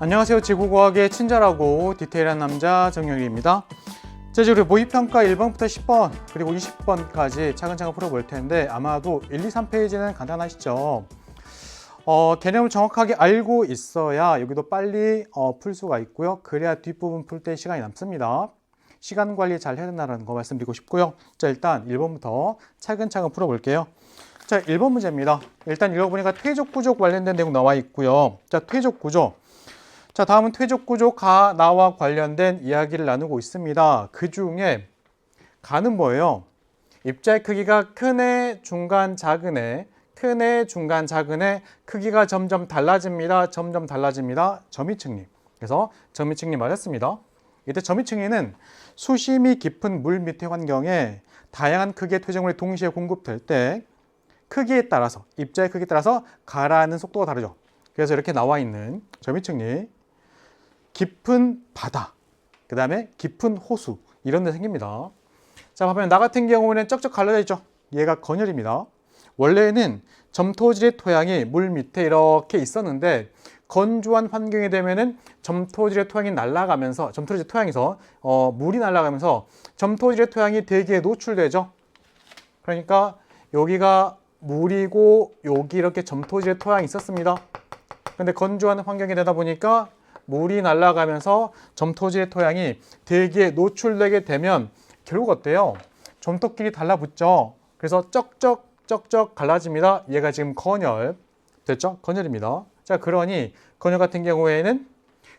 안녕하세요. 지구과학의 친절하고 디테일한 남자 정영일입니다. 자, 이제 우리 모의평가 1번부터 10번 그리고 20번까지 차근차근 풀어볼 텐데 아마도 1, 2, 3페이지는 간단하시죠? 개념을 정확하게 알고 있어야 여기도 빨리 풀 수가 있고요. 그래야 뒷부분 풀 때 시간이 남습니다. 시간 관리 잘 해야 된다는 거 말씀드리고 싶고요. 자, 일단 1번부터 차근차근 풀어볼게요. 자, 1번 문제입니다. 일단 읽어보니까 퇴적 구조 관련된 내용 나와 있고요. 자, 퇴적 구조. 자, 다음은 퇴적 구조 가나와 관련된 이야기를 나누고 있습니다. 그 중에 가는 뭐예요? 입자의 크기가 큰 애, 중간, 작은 애, 큰 애, 중간, 작은 애, 크기가 점점 달라집니다. 점점 달라집니다. 점이층리. 그래서 점이층리 맞았습니다. 이때 점이층리는 수심이 깊은 물 밑의 환경에 다양한 크기의 퇴적물이 동시에 공급될 때 크기에 따라서, 입자의 크기에 따라서 가라앉는 속도가 다르죠. 그래서 이렇게 나와 있는 점이층리, 깊은 바다, 그 다음에 깊은 호수 이런 데 생깁니다. 자, 보면 나 같은 경우는 쩍쩍 갈라져 있죠. 얘가 건열입니다. 원래는 점토질의 토양이 물 밑에 이렇게 있었는데 건조한 환경이 되면은 점토질의 토양이 날아가면서 점토질의 토양에서 물이 날아가면서 점토질의 토양이 대기에 노출되죠. 그러니까 여기가 물이고 여기 이렇게 점토질의 토양이 있었습니다. 근데 건조한 환경이 되다 보니까 물이 날아가면서 점토질의 토양이 대기에 노출되게 되면 결국 어때요? 점토끼리 달라붙죠. 그래서 쩍쩍 갈라집니다. 얘가 지금 건열 됐죠? 건열입니다. 자, 그러니 건열 같은 경우에는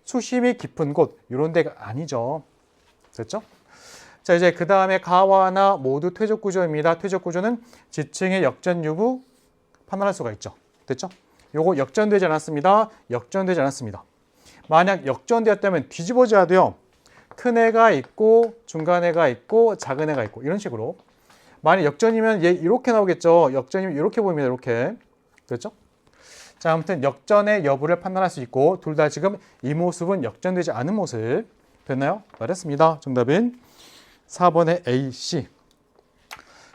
수심이 깊은 곳 이런 데가 아니죠. 됐죠? 자, 이제 그 다음에 가와 나 모두 퇴적 구조입니다. 퇴적 구조는 지층의 역전 유무 판단할 수가 있죠. 됐죠? 요거 역전되지 않았습니다. 역전되지 않았습니다. 만약 역전되었다면 뒤집어져야 돼요. 큰 애가 있고 중간 애가 있고 작은 애가 있고 이런 식으로. 만약 역전이면 얘 이렇게 나오겠죠. 역전이면 이렇게 보입니다. 이렇게. 됐죠? 자, 아무튼 역전의 여부를 판단할 수 있고 둘 다 지금 이 모습은 역전되지 않은 모습. 됐나요? 맞았습니다. 정답은 4번의 A, C.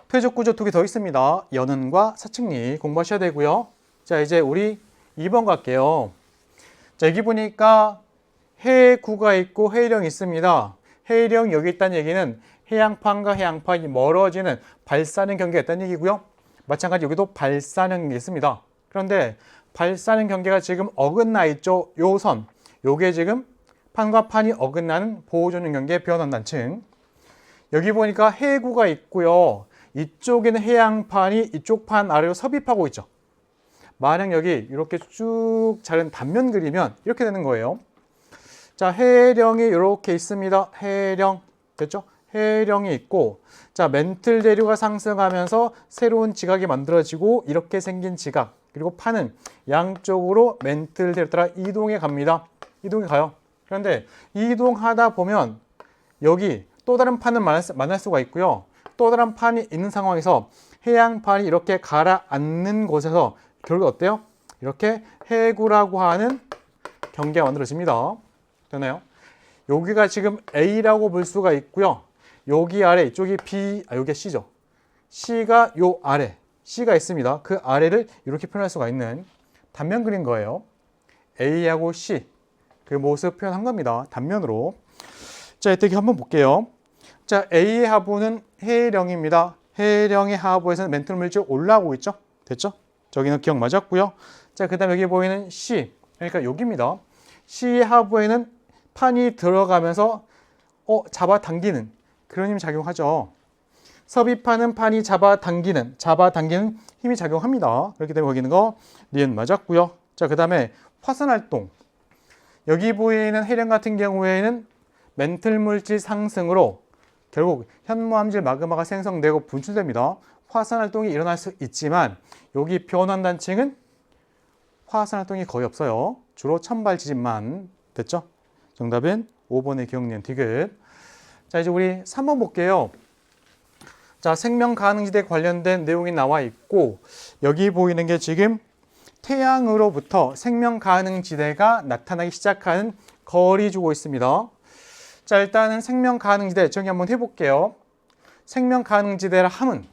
퇴적 구조 2개 더 있습니다. 연은과 사측리 공부하셔야 되고요. 자, 이제 우리 2번 갈게요. 자, 여기 보니까 해구가 있고 해일형이 있습니다. 해일형 여기 있다는 얘기는 해양판과 해양판이 멀어지는 발산형 경계가 있다는 얘기고요. 마찬가지 여기도 발산형이 있습니다. 그런데 발산형 경계가 지금 어긋나 있죠. 요 선, 요게 지금 판과 판이 어긋나는 보호전형 경계 변환단층. 여기 보니까 해구가 있고요. 이쪽에는 해양판이 이쪽 판 아래로 섭입하고 있죠. 만약 여기 이렇게 쭉 자른 단면 그리면 이렇게 되는 거예요. 자, 해령이 이렇게 있습니다. 해령 됐죠? 해령이 있고, 자, 멘틀 대류가 상승하면서 새로운 지각이 만들어지고 이렇게 생긴 지각. 그리고 판은 양쪽으로 멘틀 대류 따라 이동해 갑니다. 이동해 가요. 그런데 이동하다 보면 여기 또 다른 판을 만날 수가 있고요. 또 다른 판이 있는 상황에서 해양판이 이렇게 가라앉는 곳에서 결국 어때요? 이렇게 해구라고 하는 경계가 만들어집니다. 되나요? 여기가 지금 A라고 볼 수가 있고요. 여기 아래 이쪽이 B, 여기가 C죠. C가 요 아래, C가 있습니다. 그 아래를 이렇게 표현할 수가 있는 단면 그린 거예요. A하고 C 그 모습 표현한 겁니다. 단면으로. 자, 이때 한번 볼게요. 자, A의 하부는 해령입니다. 해령의 하부에서는 멘틀 물질 올라오고 있죠. 됐죠? 저기는 기억 맞았고요. 자, 그 다음 여기 보이는 C, 그러니까 여기입니다. C의 하부에는 판이 들어가면서 잡아당기는 그런 힘이 작용하죠. 섭입하는 판이 잡아당기는 힘이 작용합니다. 그렇기 때문에 거기는 거 니은 맞았고요. 자, 그 다음에 화산활동. 여기 보이는 해령 같은 경우에는 멘틀 물질 상승으로 결국 현무암질 마그마가 생성되고 분출됩니다. 화산활동이 일어날 수 있지만 여기 변환단층은 화산활동이 거의 없어요. 주로 천발 지진만. 됐죠? 정답은 5번의 기억니은 디귿. 자, 이제 우리 3번 볼게요. 자, 생명 가능지대 관련된 내용이 나와 있고 여기 보이는 게 지금 태양으로부터 생명 가능지대가 나타나기 시작하는 거리 주고 있습니다. 자, 일단은 생명 가능지대 정의 한번 해볼게요. 생명 가능지대라 함은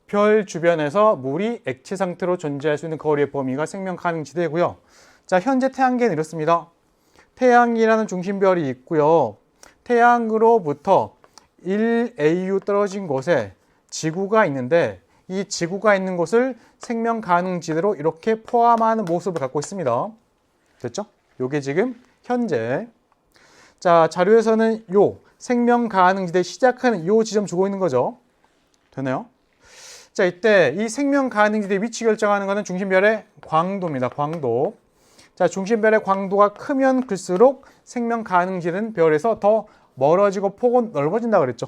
별 주변에서 물이 액체 상태로 존재할 수 있는 거리의 범위가 생명 가능지대고요. 자, 현재 태양계는 이렇습니다. 태양이라는 중심별이 있고요. 태양으로부터 1AU 떨어진 곳에 지구가 있는데 이 지구가 있는 곳을 생명 가능 지대로 이렇게 포함하는 모습을 갖고 있습니다. 됐죠? 요게 지금 현재. 자, 자료에서는 요 생명 가능 지대 시작하는 요 지점 주고 있는 거죠. 되나요? 자, 이때 이 생명 가능 지대 위치 결정하는 것은 중심별의 광도입니다. 광도. 자, 중심별의 광도가 크면 클수록 생명 가능 지대는 별에서 더 멀어지고 폭은 넓어진다 그랬죠.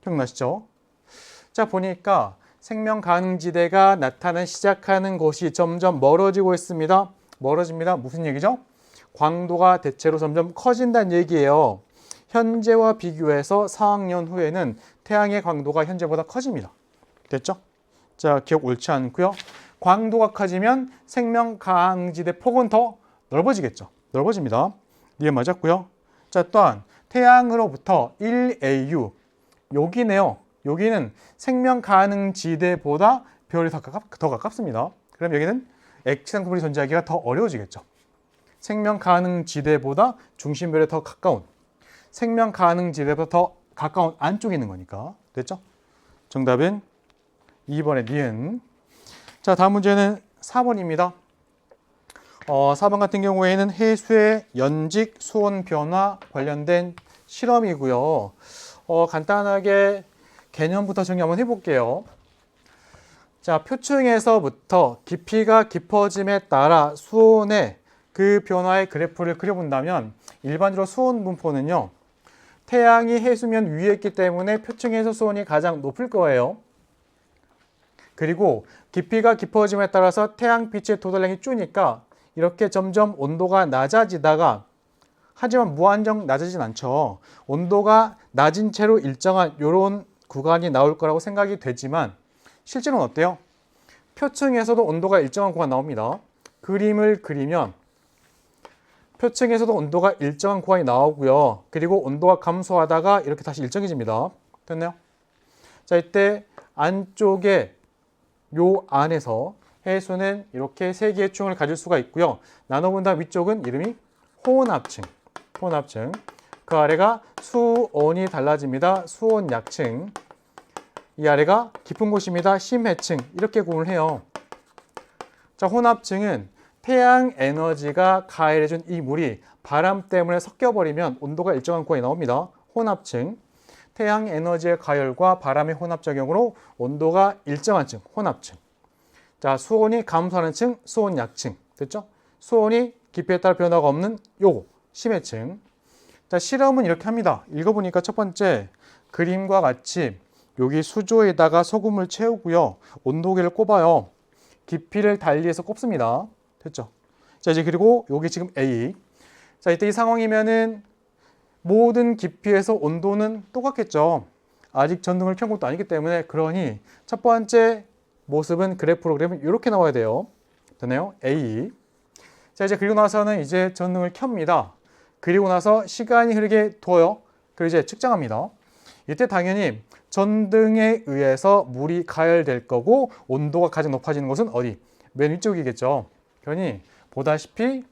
기억나시죠? 자, 보니까 생명 가능 지대가 나타나는 시작하는 곳이 점점 멀어지고 있습니다. 멀어집니다. 무슨 얘기죠? 광도가 대체로 점점 커진다는 얘기예요. 현재와 비교해서 4학년 후에는 태양의 광도가 현재보다 커집니다. 됐죠? 자, 기억 옳지 않고요. 광도가 커지면 생명 가능지대 폭은 더 넓어지겠죠. 넓어집니다. 이해 맞았고요. 자, 또한 태양으로부터 1AU 여기네요. 여기는 생명 가능지대보다 별이 더 가깝습니다. 그럼 여기는 액체상품이 존재하기가 더 어려워지겠죠. 생명 가능지대보다 중심별에 더 가까운 생명 가능지대보다 더 가까운 안쪽에 있는 거니까. 됐죠? 정답은 2번의 니은. 자, 다음 문제는 4번입니다. 4번 같은 경우에는 해수의 연직 수온 변화 관련된 실험이고요. 간단하게 개념부터 정리 한번 해볼게요. 자, 표층에서부터 깊이가 깊어짐에 따라 수온의 그 변화의 그래프를 그려본다면 일반적으로 수온 분포는요. 태양이 해수면 위에 있기 때문에 표층에서 수온이 가장 높을 거예요. 그리고 깊이가 깊어짐에 따라서 태양빛의 도달량이 줄니까 이렇게 점점 온도가 낮아지다가 하지만 무한정 낮아지진 않죠. 온도가 낮은 채로 일정한 이런 구간이 나올 거라고 생각이 되지만 실제로는 어때요? 표층에서도 온도가 일정한 구간 나옵니다. 그림을 그리면 표층에서도 온도가 일정한 구간이 나오고요. 그리고 온도가 감소하다가 이렇게 다시 일정해집니다. 됐나요? 자, 이때 안쪽에 요 안에서 해수는 이렇게 세 개의 층을 가질 수가 있고요. 나눠본다면 위쪽은 이름이 혼합층. 혼합층. 그 아래가 수온이 달라집니다. 수온 약층. 이 아래가 깊은 곳입니다. 심해층. 이렇게 구분을 해요. 자, 혼합층은 태양 에너지가 가열해준 이 물이 바람 때문에 섞여버리면 온도가 일정한 구간이 나옵니다. 혼합층. 태양 에너지의 가열과 바람의 혼합작용으로 온도가 일정한 층, 혼합층. 자, 수온이 감소하는 층, 수온 약층. 됐죠? 수온이 깊이에 따라 변화가 없는 요거, 심해층. 자, 실험은 이렇게 합니다. 읽어보니까 첫 번째 그림과 같이 여기 수조에다가 소금을 채우고요. 온도계를 꼽아요. 깊이를 달리해서 꼽습니다. 됐죠? 자, 이제 그리고 여기 지금 A. 자, 이때 이 상황이면은 모든 깊이에서 온도는 똑같겠죠. 아직 전등을 켠 것도 아니기 때문에. 그러니 첫 번째 모습은 그래프로 그리면 이렇게 나와야 돼요. 되나요? A. 자, 이제 그리고 나서는 이제 전등을 켭니다. 그리고 나서 시간이 흐르게 둬요. 그리고 이제 측정합니다. 이때 당연히 전등에 의해서 물이 가열될 거고 온도가 가장 높아지는 곳은 어디? 맨 위쪽이겠죠. 그러니 보다시피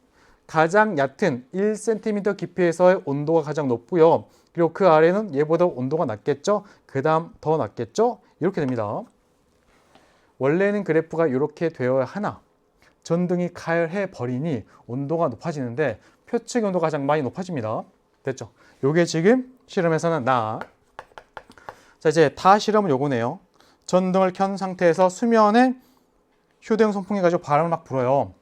가장 얕은 1cm 깊이에서의 온도가 가장 높고요. 그리고 그 아래는 얘보다 온도가 낮겠죠. 그 다음 더 낮겠죠. 이렇게 됩니다. 원래는 그래프가 이렇게 되어야 하나 전등이 가열해 버리니 온도가 높아지는데 표층 온도가 가장 많이 높아집니다. 됐죠? 요게 지금 실험에서는 나. 자, 이제 다 실험은 요거네요. 전등을 켠 상태에서 수면에 휴대용 선풍기 가지고 바람을 막 불어요.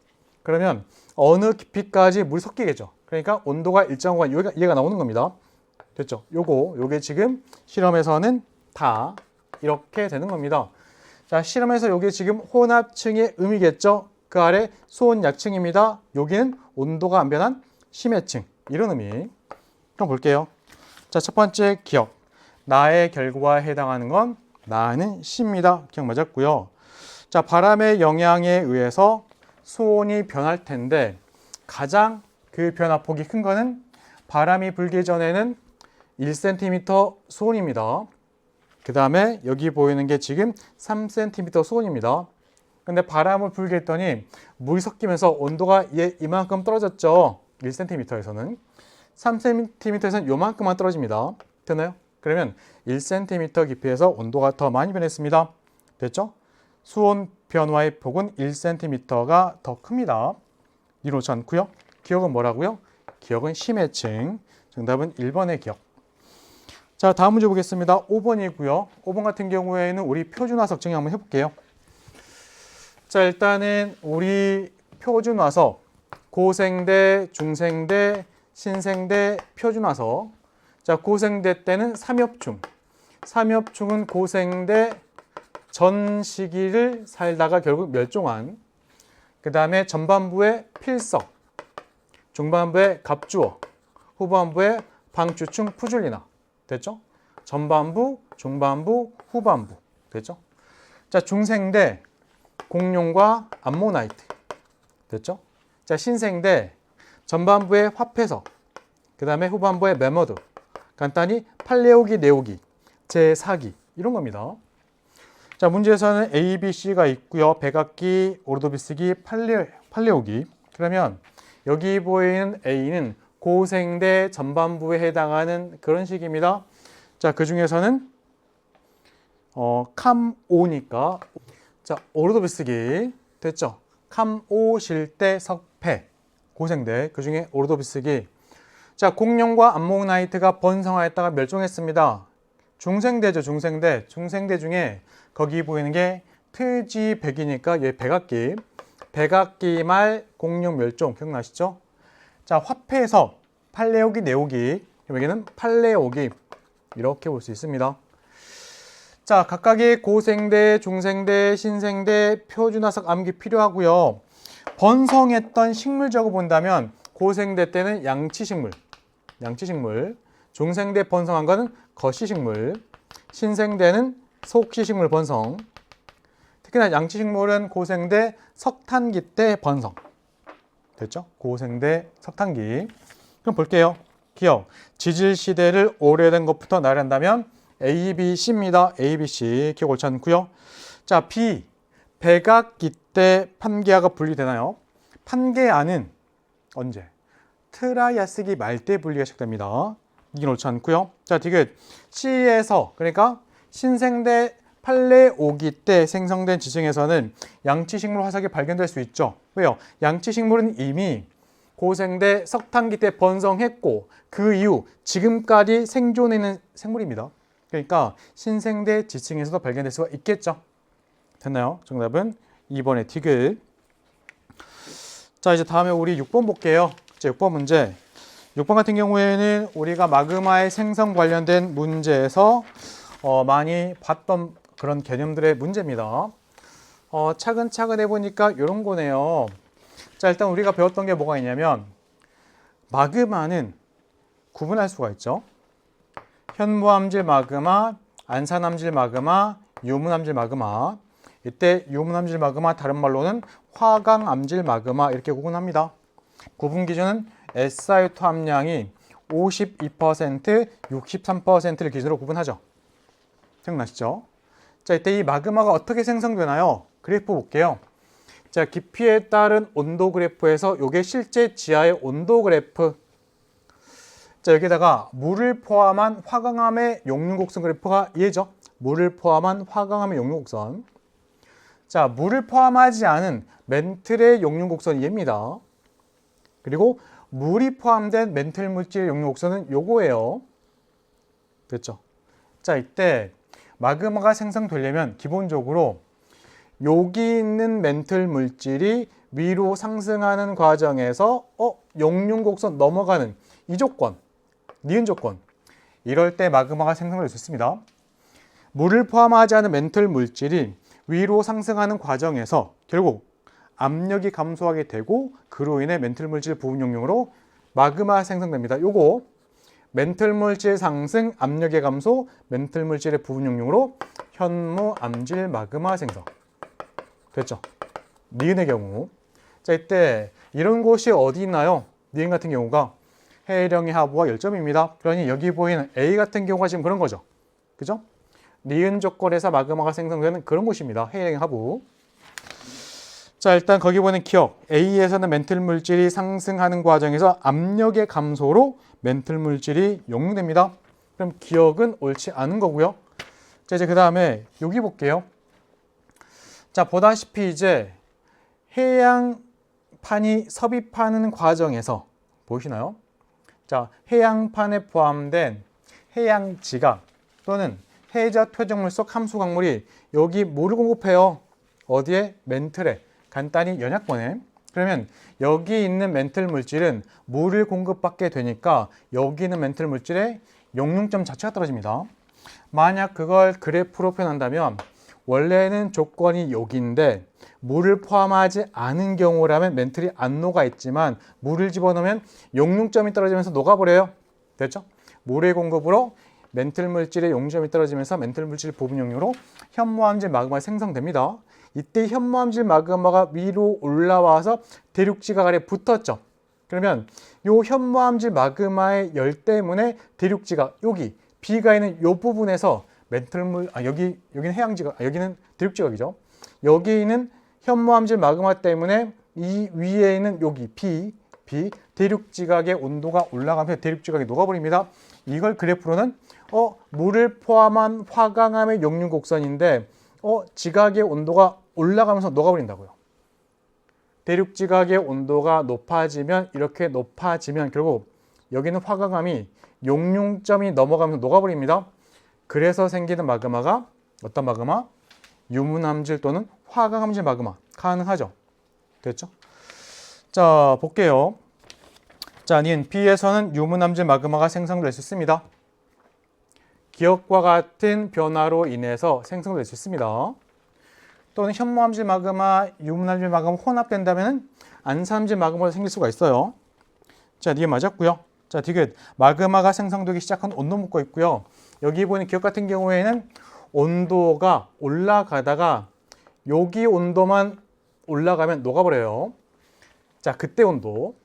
그러면 어느 깊이까지 물이 섞이겠죠. 그러니까 온도가 일정 구간 얘가 나오는 겁니다. 됐죠? 요게 지금 실험에서는 다 이렇게 되는 겁니다. 자, 실험에서 요게 지금 혼합층의 음이겠죠. 그 아래 수온 약층입니다. 여기는 온도가 안 변한 심해층. 이런 의미. 그럼 볼게요. 자, 첫 번째 기억. 나의 결과에 해당하는 건 나는 C입니다. 기억 맞았고요. 자, 바람의 영향에 의해서 수온이 변할 텐데 가장 그 변화폭이 큰 거는 바람이 불기 전에는 1cm 수온입니다. 그 다음에 여기 보이는 게 지금 3cm 수온입니다. 근데 바람을 불게 했더니 물이 섞이면서 온도가 이만큼 떨어졌죠. 1cm에서는 3cm에서는 요만큼만 떨어집니다. 됐나요? 그러면 1cm 깊이에서 온도가 더 많이 변했습니다. 됐죠? 수온 변화의 폭은 1cm가 더 큽니다. 이렇지 않고요. 기억은 뭐라고요? 기억은 심해층. 정답은 1번의 기억. 자, 다음 문제 보겠습니다. 5번이고요. 5번 같은 경우에는 우리 표준화석 정의 한번 해볼게요. 자, 일단은 우리 표준화석 고생대, 중생대, 신생대, 표준화석. 자, 고생대 때는 삼엽충. 삼엽충은 고생대 전 시기를 살다가 결국 멸종한. 그 다음에 전반부의 필석, 중반부의 갑주어, 후반부의 방추충 푸줄리나. 됐죠? 전반부, 중반부, 후반부. 됐죠? 자, 중생대 공룡과 암모나이트. 됐죠? 자, 신생대 전반부의 화폐석, 그 다음에 후반부의 매머드. 간단히 팔레오기, 네오기, 제4기 이런 겁니다. 자, 문제에서는 A, B, C가 있고요. 백악기, 오르도비스기, 팔레오기. 그러면 여기 보이는 A는 고생대 전반부에 해당하는 그런 식입니다. 자, 그 중에서는 캄오니까 자, 오르도비스기 됐죠? 캄오, 실대, 석패, 고생대. 그 중에 오르도비스기. 자, 공룡과 암모나이트가 번성하였다가 멸종했습니다. 중생대죠, 중생대. 중생대 중에 거기 보이는 게 트지백이니까 얘 백악기. 백악기 말 공룡 멸종 기억나시죠? 자, 화폐에서 팔레오기, 네오기. 여기는 팔레오기. 이렇게 볼 수 있습니다. 자, 각각의 고생대, 중생대, 신생대, 표준화석 암기 필요하고요. 번성했던 식물적으로 본다면 고생대 때는 양치식물, 중생대 번성한 거는 거시식물, 신생대는 속시식물 번성. 특히나 양치식물은 고생대 석탄기 때 번성. 됐죠? 고생대 석탄기. 그럼 볼게요. 기억. 지질 시대를 오래된 것부터 나열한다면 A, B, C입니다. A, B, C. 기억 옳지 않고요. 자, B. 백악기 때 판게아가 분리되나요? 판게아는 언제? 트라이아스기 말 때 분리가 시작됩니다. 이게 옳지 않고요. 자, 디귿. C에서 그러니까 신생대 팔레오기 때 생성된 지층에서는 양치식물 화석이 발견될 수 있죠. 왜요? 양치식물은 이미 고생대 석탄기 때 번성했고 그 이후 지금까지 생존해 있는 생물입니다. 그러니까 신생대 지층에서도 발견될 수가 있겠죠. 됐나요? 정답은 2번의 디귿. 자, 이제 다음에 우리 6번 볼게요. 자, 6번 문제. 6번 같은 경우에는 우리가 마그마의 생성 관련된 문제에서 많이 봤던 그런 개념들의 문제입니다. 차근차근 해보니까 이런 거네요. 자, 일단 우리가 배웠던 게 뭐가 있냐면 마그마는 구분할 수가 있죠. 현무암질 마그마, 안산암질 마그마, 유문암질 마그마. 이때 유문암질 마그마 다른 말로는 화강암질 마그마 이렇게 구분합니다. 구분 기준은 SiO2 함량이 52%, 63%를 기준으로 구분하죠. 기억나시죠? 자, 이때 이 마그마가 어떻게 생성되나요? 그래프 볼게요. 자, 깊이에 따른 온도 그래프에서 이게 실제 지하의 온도 그래프. 자, 여기다가 물을 포함한 화강암의 용융곡선 그래프가 얘죠. 물을 포함한 화강암의 용융곡선. 자, 물을 포함하지 않은 멘틀의 용융곡선이 얘입니다. 그리고 물이 포함된 멘틀 물질의 용융곡선은 요거예요. 됐죠? 자, 이때 마그마가 생성되려면 기본적으로 여기 있는 멘틀 물질이 위로 상승하는 과정에서 용융곡선 넘어가는 이 조건, 니은 조건. 이럴 때 마그마가 생성될 수 있습니다. 물을 포함하지 않은 멘틀 물질이 위로 상승하는 과정에서 결국 압력이 감소하게 되고 그로 인해 멘틀 물질 부분 용융으로 마그마 생성됩니다. 요거 멘틀 물질 상승, 압력의 감소, 멘틀 물질의 부분 용융으로 현무 암질 마그마 생성. 됐죠? 니은의 경우. 자, 이때 이런 곳이 어디 있나요? 니은 같은 경우가 해령의 하부와 열점입니다. 그러니 여기 보이는 A 같은 경우가 지금 그런 거죠. 그죠? 니은 조건에서 마그마가 생성되는 그런 곳입니다. 해령의 하부. 자, 일단 거기 보는 기억. A에서는 멘틀 물질이 상승하는 과정에서 압력의 감소로 멘틀 물질이 용융됩니다. 그럼 기억은 옳지 않은 거고요. 자, 이제 그 다음에 여기 볼게요. 자, 보다시피 이제 해양판이 섭입하는 과정에서 보이시나요? 자, 해양판에 포함된 해양지각 또는 해저 퇴적물 속 함수 광물이 여기 뭐를 공급해요? 어디에? 멘틀에. 간단히 연약분해. 그러면 여기 있는 멘틀 물질은 물을 공급받게 되니까 여기 있는 멘틀 물질의 용융점 자체가 떨어집니다. 만약 그걸 그래프로 표현한다면 원래는 조건이 여기인데 물을 포함하지 않은 경우라면 멘틀이 안 녹아 있지만 물을 집어넣으면 용융점이 떨어지면서 녹아버려요. 됐죠? 물의 공급으로 멘틀 물질의 용융점이 떨어지면서 멘틀 물질 부분 용유로 현무암질 마그마가 생성됩니다. 이때 현무암질 마그마가 위로 올라와서 대륙지각 아래 붙었죠. 그러면 이 현무암질 마그마의 열 때문에 대륙지각 여기 B가 있는 이 부분에서 여기는 해양지각, 여기는 대륙지각이죠. 여기는 현무암질 마그마 때문에 이 위에 있는 여기 B 대륙지각의 온도가 올라가면서 대륙지각이 녹아버립니다. 이걸 그래프로는 물을 포함한 화강암의 용융 곡선인데 지각의 온도가 올라가면서 녹아버린다고요. 대륙지각의 온도가 높아지면 이렇게 높아지면 결국 여기는 화강암이 용융점이 넘어가면서 녹아버립니다. 그래서 생기는 마그마가 어떤 마그마? 유문암질 또는 화강암질 마그마 가능하죠. 됐죠? 자, 볼게요. 자, 닌 B에서는 유문암질 마그마가 생성될 수 있습니다. 기억과 같은 변화로 인해서 생성될 수 있습니다. 또는 현무암질 마그마, 유문암질 마그마 혼합된다면 안산암질 마그마가 생길 수가 있어요. 자, 니은 맞았고요. 자, 디귿 마그마가 생성되기 시작한 온도 묻고 있고요. 여기 보이는 기억 같은 경우에는 온도가 올라가다가 여기 온도만 올라가면 녹아버려요. 자, 그때 온도.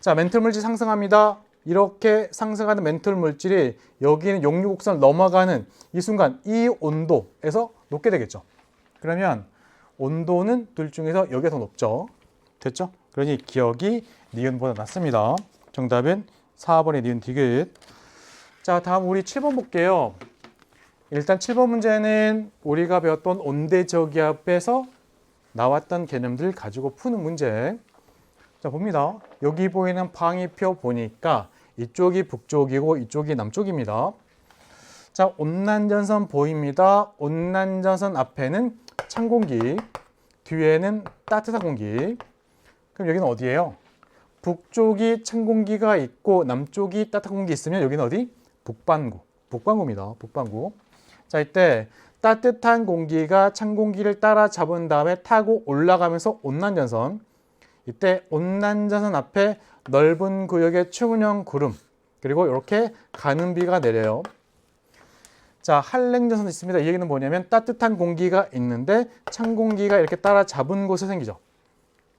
자, 멘틀 물질 상승합니다. 이렇게 상승하는 멘틀 물질이 여기는 용융곡선을 넘어가는 이 순간 이 온도에서 녹게 되겠죠. 그러면 온도는 둘 중에서 여기가 더 높죠. 됐죠? 그러니 기억이 니은보다 낮습니다. 정답은 4번의 니은 디귿. 자, 다음 우리 7번 볼게요. 일단 7번 문제는 우리가 배웠던 온대저기압에서 나왔던 개념들 가지고 푸는 문제. 자, 봅니다. 여기 보이는 방위표 보니까 이쪽이 북쪽이고 이쪽이 남쪽입니다. 자, 온난전선 보입니다. 온난전선 앞에는 찬 공기, 뒤에는 따뜻한 공기. 그럼 여기는 어디예요? 북쪽이 찬 공기가 있고 남쪽이 따뜻한 공기 있으면 여기는 어디? 북반구. 북반구입니다. 북반구. 자, 이때 따뜻한 공기가 찬 공기를 따라잡은 다음에 타고 올라가면서 온난전선. 이때 온난전선 앞에 넓은 구역의 충은형 구름 그리고 이렇게 가는 비가 내려요. 자, 한랭전선도 있습니다. 이 얘기는 뭐냐면 따뜻한 공기가 있는데 찬 공기가 이렇게 따라잡은 곳에 생기죠.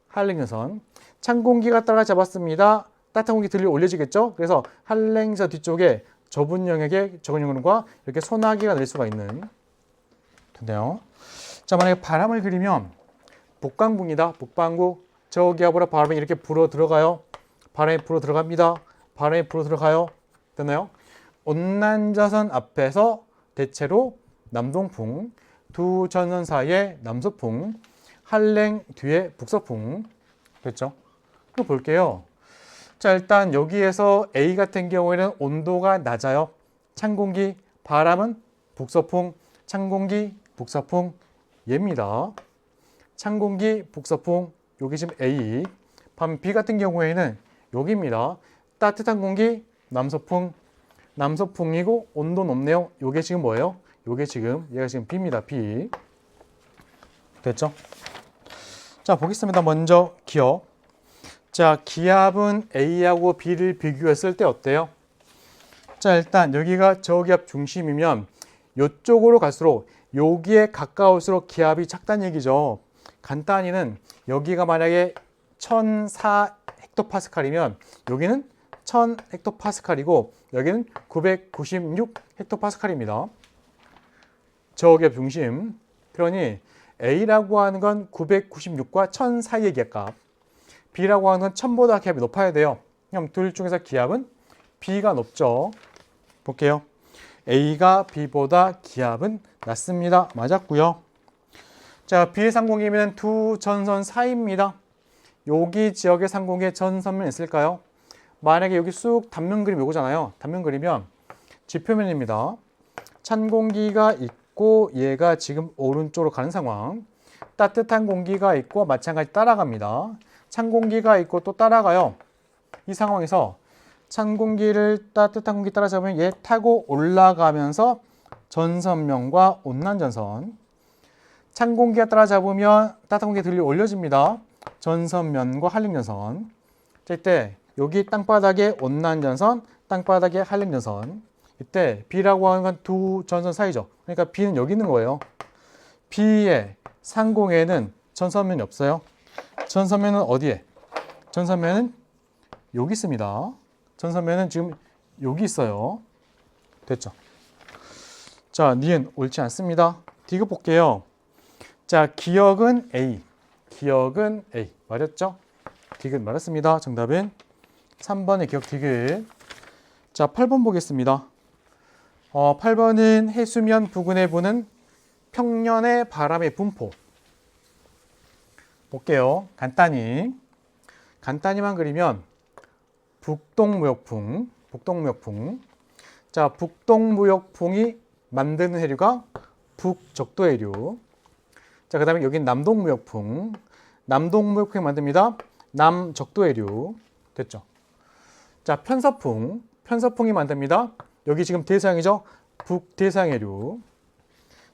한랭전선. 찬 공기가 따라잡았습니다. 따뜻한 공기 들려 올려지겠죠. 그래서 한랭전 뒤쪽에 좁은 영역에 적은 구름과 이렇게 소나기가 내릴 수가 있는 텐데요. 자, 만약에 바람을 그리면 북강부입니다. 북반구. 저기압으로 바람이 이렇게 불어 들어가요. 바람이 불어 들어갑니다. 바람이 불어 들어가요. 됐나요? 온난전선 앞에서 대체로 남동풍, 두 전선 사이에 남서풍, 한랭 뒤에 북서풍. 됐죠? 그럼 볼게요. 자, 일단 여기에서 A 같은 경우에는 온도가 낮아요. 찬 공기, 바람은 북서풍, 찬 공기, 북서풍. 얘입니다. 찬 공기, 북서풍. 여기 지금 A. 반면 B 같은 경우에는 여기입니다. 따뜻한 공기, 남서풍. 남서풍이고 온도 높네요. 요게 지금 뭐예요? 요게 지금 얘가 지금 B입니다. B. 됐죠? 자, 보겠습니다. 먼저 기압. 자, 기압은 A하고 B를 비교했을 때 어때요? 자, 일단 여기가 저기압 중심이면 이쪽으로 갈수록 여기에 가까울수록 기압이 작다는 얘기죠. 간단히는 여기가 만약에 1004 헥토파스칼이면 여기는 1000 헥토파스칼이고 여기는 996 헥토파스칼입니다. 저기압 중심. 그러니 A라고 하는 건 996과 1000 사이의 기압값, B라고 하는 건 1000보다 기압이 높아야 돼요. 그럼 둘 중에서 기압은 B가 높죠. 볼게요. A가 B보다 기압은 낮습니다. 맞았고요. 자, B의 상공이면 두 전선 사이입니다. 여기 지역의 상공에 전선면 있을까요? 만약에 여기 쑥 단면 그림 요거잖아요. 단면 그리면 지표면입니다. 찬 공기가 있고 얘가 지금 오른쪽으로 가는 상황. 따뜻한 공기가 있고 마찬가지 따라갑니다. 찬 공기가 있고 또 따라가요. 이 상황에서 찬 공기를 따뜻한 공기 따라잡으면 얘 타고 올라가면서 전선면과 온난전선. 찬 공기가 따라잡으면 따뜻한 공기가 들려 올려집니다. 전선면과 한림전선. 자, 이때 여기 땅바닥에 온난전선, 땅바닥에 한림전선. 이때 B라고 하는 건 두 전선 사이죠. 그러니까 B는 여기 있는 거예요. B의 상공에는 전선면이 없어요. 전선면은 어디에? 전선면은 여기 있습니다. 전선면은 지금 여기 있어요. 됐죠? 자, 니은 옳지 않습니다. 디귿 볼게요. 자, 기역은 A. 기역은 A. 맞았죠? 디귿 맞았습니다. 정답은 3번의 기역 디귿. 자, 8번 보겠습니다. 8번은 해수면 부근에 부는 평년의 바람의 분포. 볼게요. 간단히만 그리면 북동무역풍. 자, 북동무역풍이 만드는 해류가 북적도해류. 자, 그 다음에 여긴 남동무역풍이 만듭니다. 남적도해류. 됐죠? 자, 편서풍이 만듭니다. 여기 지금 대서양이죠? 북대서양해류.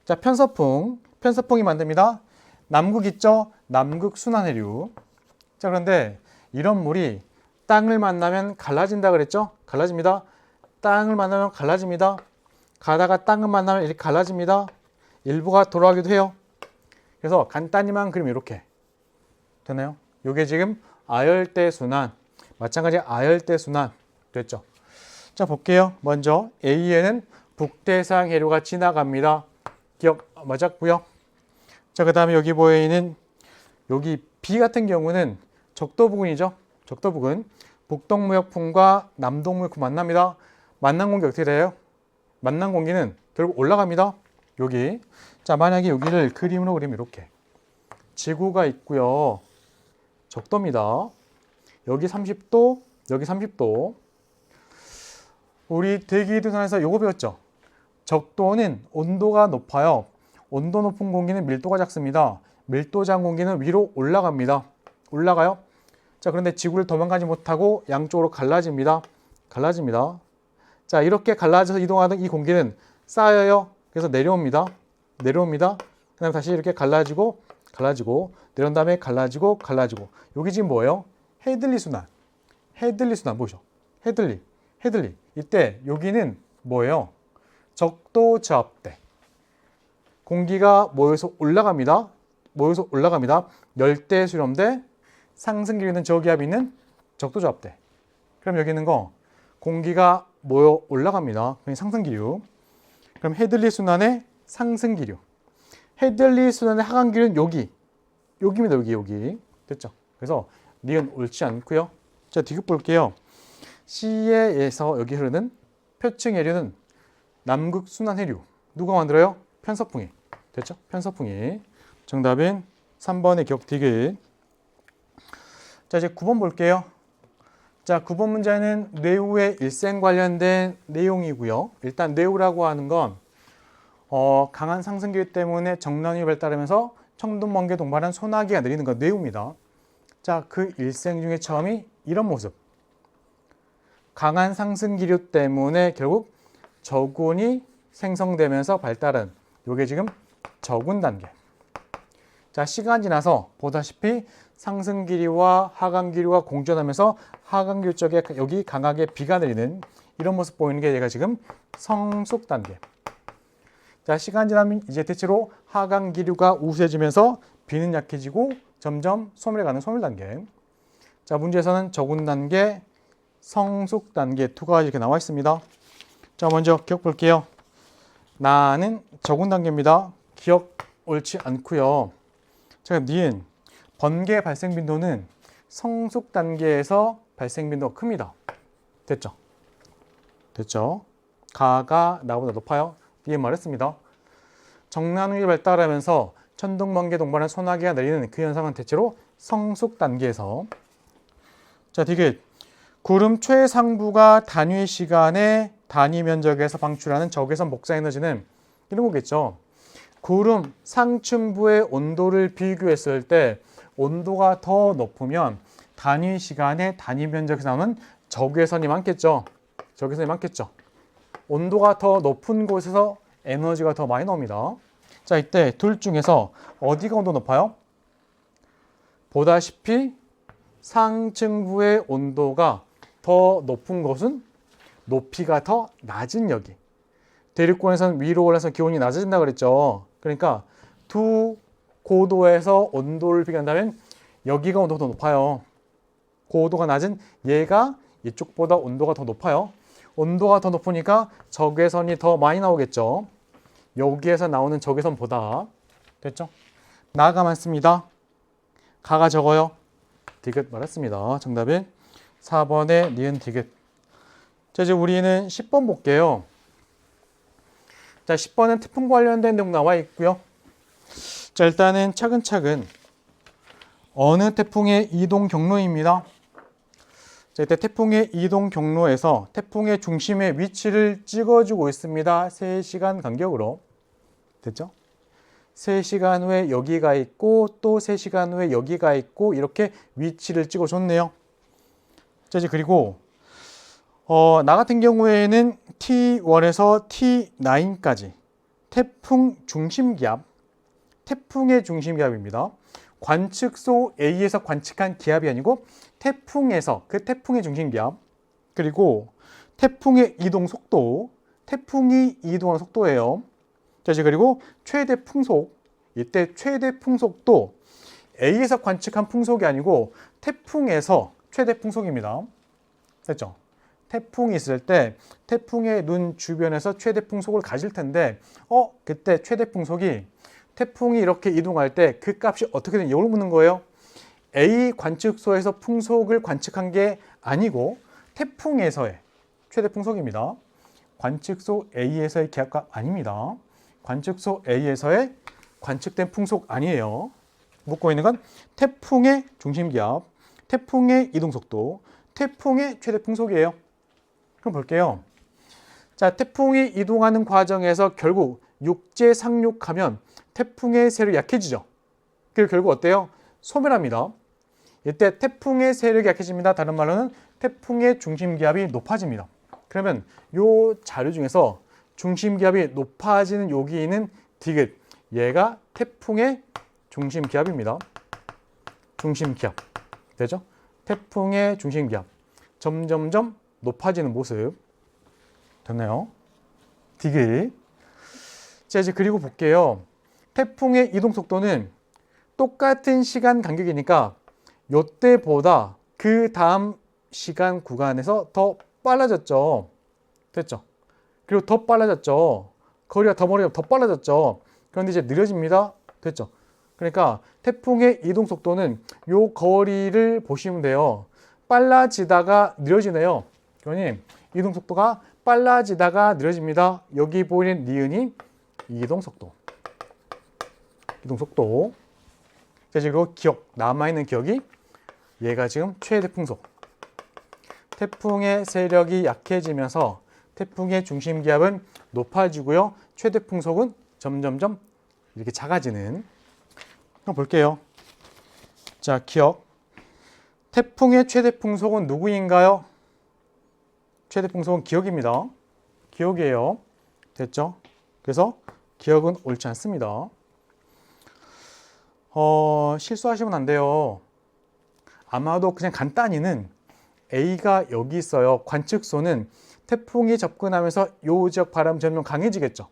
자, 편서풍이 만듭니다. 남극 있죠? 남극순환해류. 자, 그런데 이런 물이 땅을 만나면 갈라진다 그랬죠? 갈라집니다. 땅을 만나면 갈라집니다. 가다가 땅을 만나면 이렇게 갈라집니다. 일부가 돌아가기도 해요. 그래서 간단히만 그리면 이렇게 되나요? 이게 지금 아열대순환, 마찬가지 아열대순환 됐죠? 자, 볼게요. 먼저 A에는 북대서양 해류가 지나갑니다. 기억 맞았고요. 자, 그 다음에 여기 보이는 여기 B 같은 경우는 적도 부근이죠. 적도 부근. 북동무역풍과 남동무역풍 만납니다. 만난 공기 어떻게 돼요? 만난 공기는 결국 올라갑니다. 여기. 자, 만약에 여기를 그림으로 그리면 이렇게. 지구가 있고요. 적도입니다. 여기 30도, 여기 30도. 우리 대기이동산에서 요거 배웠죠? 적도는 온도가 높아요. 온도 높은 공기는 밀도가 작습니다. 밀도 작은 공기는 위로 올라갑니다. 올라가요? 자, 그런데 지구를 도망가지 못하고 양쪽으로 갈라집니다. 자, 이렇게 갈라져서 이동하던 이 공기는 쌓여요. 그래서 내려옵니다. 그 다음에 다시 이렇게 갈라지고 내려온 다음에 갈라지고. 여기 지금 뭐예요? 헤들리 순환 보이죠? 헤들리. 이때 여기는 뭐예요? 적도 저압대. 공기가 모여서 올라갑니다. 열대 수렴대, 상승기류 있는 저기압이 있는 적도 저압대. 그럼 여기 있는 거 공기가 모여 올라갑니다. 그럼 상승기류. 그럼 헤들리 순환의 상승기류. 헤들리 순환의 하강기류는 여기입니다. 여기. 됐죠? 그래서 니은 옳지 않고요. 자, 디귿 볼게요. 시에에서 여기 흐르는 표층해류는 남극순환해류. 누가 만들어요? 편서풍이. 됐죠? 편서풍이. 정답은 3번의 기억 디귿. 자, 이제 9번 볼게요. 자, 9번 문제는 뇌우의 일생 관련된 내용이고요. 일단 뇌우라고 하는 건 강한 상승기류 때문에 정란이 발달하면서 청동번개 동반한 소나기가 내리는 건 뇌우입니다. 자, 그 일생 중에 처음이 이런 모습. 강한 상승기류 때문에 결국 저군이 생성되면서 발달한 요게 지금 저군 단계. 자, 시간 지나서 보다시피 상승기류와 하강기류가 공존하면서 하강기류 쪽에 여기 강하게 비가 내리는 이런 모습 보이는 게 얘가 지금 성숙 단계. 자, 시간 지나면 이제 대체로 하강기류가 우세해지면서 비는 약해지고 점점 소멸해 가는 소멸 단계. 자, 문제에서는 저군 단계, 성숙 단계 두 가지 이렇게 나와 있습니다. 자, 먼저 기억 볼게요. 나는 저군 단계입니다. 기억 옳지 않고요. 자, 니은 번개 발생 빈도는 성숙 단계에서 발생 빈도가 큽니다. 됐죠? 됐죠? 가가 나보다 높아요. 니은 말했습니다. 정난우이 발달하면서 천둥, 번개, 동반한 소나기가 내리는 그 현상은 대체로 성숙 단계에서. 자, 디귿 구름 최상부가 단위 시간에 단위 면적에서 방출하는 적외선 복사 에너지는 이런 거겠죠. 구름 상층부의 온도를 비교했을 때 온도가 더 높으면 단위 시간에 단위 면적에서 나오는 적외선이 많겠죠. 적외선이 많겠죠. 온도가 더 높은 곳에서 에너지가 더 많이 나옵니다. 자, 이때 둘 중에서 어디가 온도 높아요? 보다시피 상층부의 온도가 더 높은 곳은 높이가 더 낮은 여기. 대륙권에서는 위로 올라서 기온이 낮아진다 그랬죠. 그러니까 두 고도에서 온도를 비교한다면 여기가 온도가 더 높아요. 고도가 낮은 얘가 이쪽보다 온도가 더 높아요. 온도가 더 높으니까 적외선이 더 많이 나오겠죠. 여기에서 나오는 적외선보다. 됐죠? 나가 많습니다. 가가 적어요. 디귿 말했습니다. 정답은 4번의 니은 디귿. 자, 이제 우리는 10번 볼게요. 자, 10번은 태풍 관련된 내용 나와 있고요. 자, 일단은 차근차근 어느 태풍의 이동 경로입니다. 자, 이때 태풍의 이동 경로에서 태풍의 중심의 위치를 찍어주고 있습니다. 3시간 간격으로. 됐죠? 3시간 후에 여기가 있고 또 3시간 후에 여기가 있고 이렇게 위치를 찍어줬네요. 자, 이제 그리고 나 같은 경우에는 T1에서 T9까지 태풍 중심기압, 태풍의 중심기압입니다. 관측소 A에서 관측한 기압이 아니고 태풍에서 그 태풍의 중심기압, 그리고 태풍의 이동 속도, 태풍이 이동하는 속도예요. 자, 이제 그리고 최대 풍속, 이때 최대 풍속도 A에서 관측한 풍속이 아니고 태풍에서 최대 풍속입니다. 됐죠? 태풍이 있을 때 태풍의 눈 주변에서 최대 풍속을 가질 텐데 그때 최대 풍속이 태풍이 이렇게 이동할 때 그 값이 어떻게 되는지 이걸 묻는 거예요. A 관측소에서 풍속을 관측한 게 아니고 태풍에서의 최대 풍속입니다. 관측소 A에서의 기압값 아닙니다. 관측소 A에서의 관측된 풍속 아니에요. 묻고 있는 건 태풍의 중심기압, 태풍의 이동속도, 태풍의 최대 풍속이에요. 그럼 볼게요. 자, 태풍이 이동하는 과정에서 결국 육지 상륙하면 태풍의 세력이 약해지죠. 그리고 결국 어때요? 소멸합니다. 이때 태풍의 세력이 약해집니다. 다른 말로는 태풍의 중심기압이 높아집니다. 그러면 이 자료 중에서 중심기압이 높아지는 여기는 디귿. 얘가 태풍의 중심기압입니다. 중심기압. 되죠? 태풍의 중심기압. 점점점 높아지는 모습. 됐나요? 디귿. 자, 이제 그리고 볼게요. 태풍의 이동 속도는 똑같은 시간 간격이니까 이때보다 그 다음 시간 구간에서 더 빨라졌죠. 됐죠? 그리고 더 빨라졌죠. 거리가 더 멀어지면 더 빨라졌죠. 그런데 이제 느려집니다. 됐죠? 그러니까 태풍의 이동 속도는 이 거리를 보시면 돼요. 빨라지다가 느려지네요. 그러니 이동 속도가 빨라지다가 느려집니다. 여기 보이는 니은이 이동 속도. 이동 속도. 자, 그리고 기억, 남아있는 기억이 얘가 지금 최대 풍속. 태풍의 세력이 약해지면서 태풍의 중심 기압은 높아지고요. 최대 풍속은 점점점 이렇게 작아지는. 한번 볼게요. 자, 기억. 태풍의 최대 풍속은 누구인가요? 최대 풍속은 기억입니다. 기억이에요. 됐죠? 그래서 기억은 옳지 않습니다. 실수하시면 안 돼요. 아마도 그냥 간단히는 A가 여기 있어요. 관측소는 태풍이 접근하면서 이 지역 바람이 점점 강해지겠죠.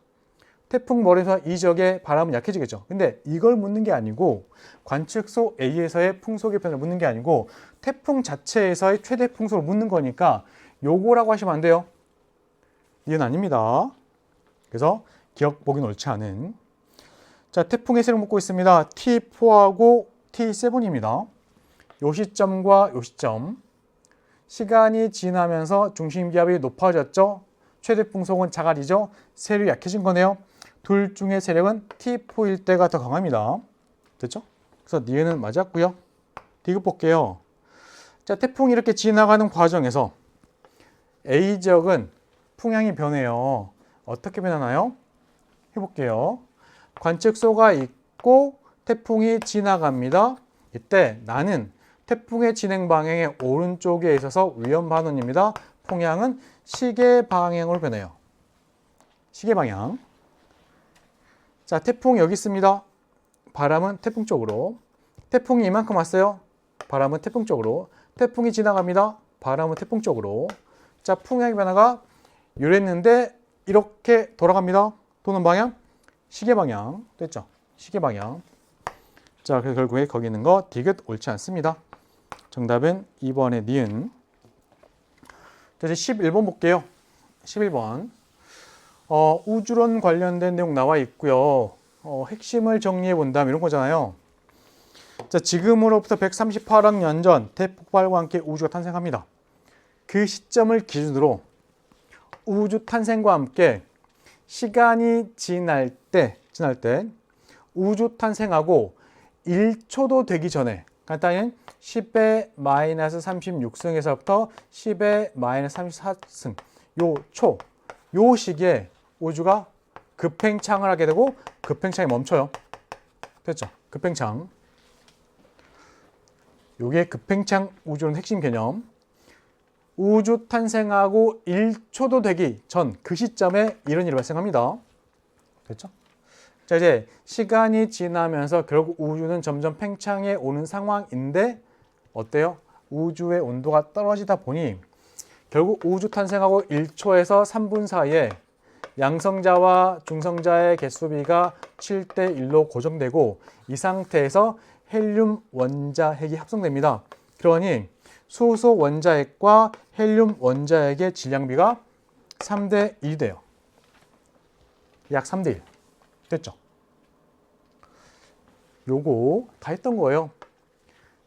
태풍 머리에서 이 지역의 바람은 약해지겠죠. 근데 이걸 묻는 게 아니고 관측소 A에서의 풍속의 변화를 묻는 게 아니고 태풍 자체에서의 최대 풍속을 묻는 거니까 요거라고 하시면 안 돼요. 이건 아닙니다. 그래서 기억 보기는 옳지 않은. 자, 태풍의 세력 묶고 있습니다. T4하고 T7입니다. 요 시점과 요 시점. 시간이 지나면서 중심기압이 높아졌죠. 최대 풍속은 자갈이죠. 세력이 약해진 거네요. 둘 중에 세력은 T4일 때가 더 강합니다. 됐죠? 그래서 니은은 맞았고요. 디귿 볼게요. 자, 태풍이 이렇게 지나가는 과정에서 A지역은 풍향이 변해요. 어떻게 변하나요? 해볼게요. 관측소가 있고 태풍이 지나갑니다. 이때 나는 태풍의 진행 방향의 오른쪽에 있어서 위험 반원입니다. 풍향은 시계 방향으로 변해요. 시계 방향. 자, 태풍 여기 있습니다. 바람은 태풍 쪽으로. 태풍이 이만큼 왔어요. 바람은 태풍 쪽으로. 태풍이 지나갑니다. 바람은 태풍 쪽으로. 자, 풍향의 변화가 이랬는데 이렇게 돌아갑니다. 도는 방향? 시계 방향. 됐죠? 시계 방향. 자, 그래서 결국에 거기 있는 거 디귿 옳지 않습니다. 정답은 2번의 니은. 자, 이제 11번 볼게요. 11번. 우주론 관련된 내용 나와 있고요. 핵심을 정리해 본다면 이런 거잖아요. 자, 지금으로부터 138억 년 전 대폭발과 함께 우주가 탄생합니다. 그 시점을 기준으로 우주 탄생과 함께 시간이 지날 때 우주 탄생하고 1초도 되기 전에 간단히 10의 마이너스 36승에서부터 10의 마이너스 34승 요 시기에 우주가 급팽창을 하게 되고 급팽창이 멈춰요. 됐죠? 급팽창. 요게 급팽창 우주론 핵심 개념. 우주 탄생하고 1초도 되기 전 그 시점에 이런 일이 발생합니다. 됐죠? 자, 이제 시간이 지나면서 결국 우주는 점점 팽창해 오는 상황인데 어때요? 우주의 온도가 떨어지다 보니 결국 우주 탄생하고 1초에서 3분 사이에 양성자와 중성자의 개수비가 7대 1로 고정되고 이 상태에서 헬륨 원자핵이 합성됩니다. 그러니 수소 원자핵과 헬륨 원자핵의 질량비가 3대 1이 돼요. 약 3대 1. 됐죠? 요거 다 했던 거예요.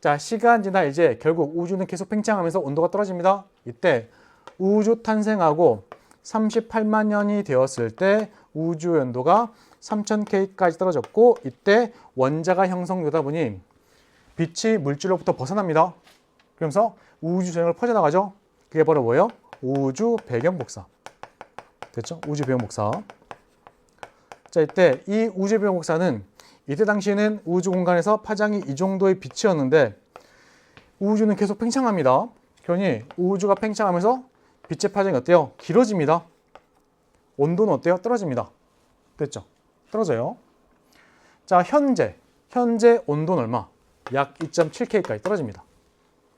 자, 시간 지나 이제 결국 우주는 계속 팽창하면서 온도가 떨어집니다. 이때 우주 탄생하고 38만 년이 되었을 때 우주 연도가 3000K까지 떨어졌고 이때 원자가 형성되다 보니 빛이 물질로부터 벗어납니다. 그러면서 우주 전역을 퍼져나가죠. 그게 바로 뭐예요? 우주 배경 복사. 됐죠? 우주 배경 복사. 자, 이때 이 우주 배경 복사는 이때 당시에는 우주 공간에서 파장이 이 정도의 빛이었는데 우주는 계속 팽창합니다. 그러니 우주가 팽창하면서 빛의 파장이 어때요? 길어집니다. 온도는 어때요? 떨어집니다. 됐죠? 떨어져요. 자, 현재 온도는 얼마? 약 2.7K까지 떨어집니다.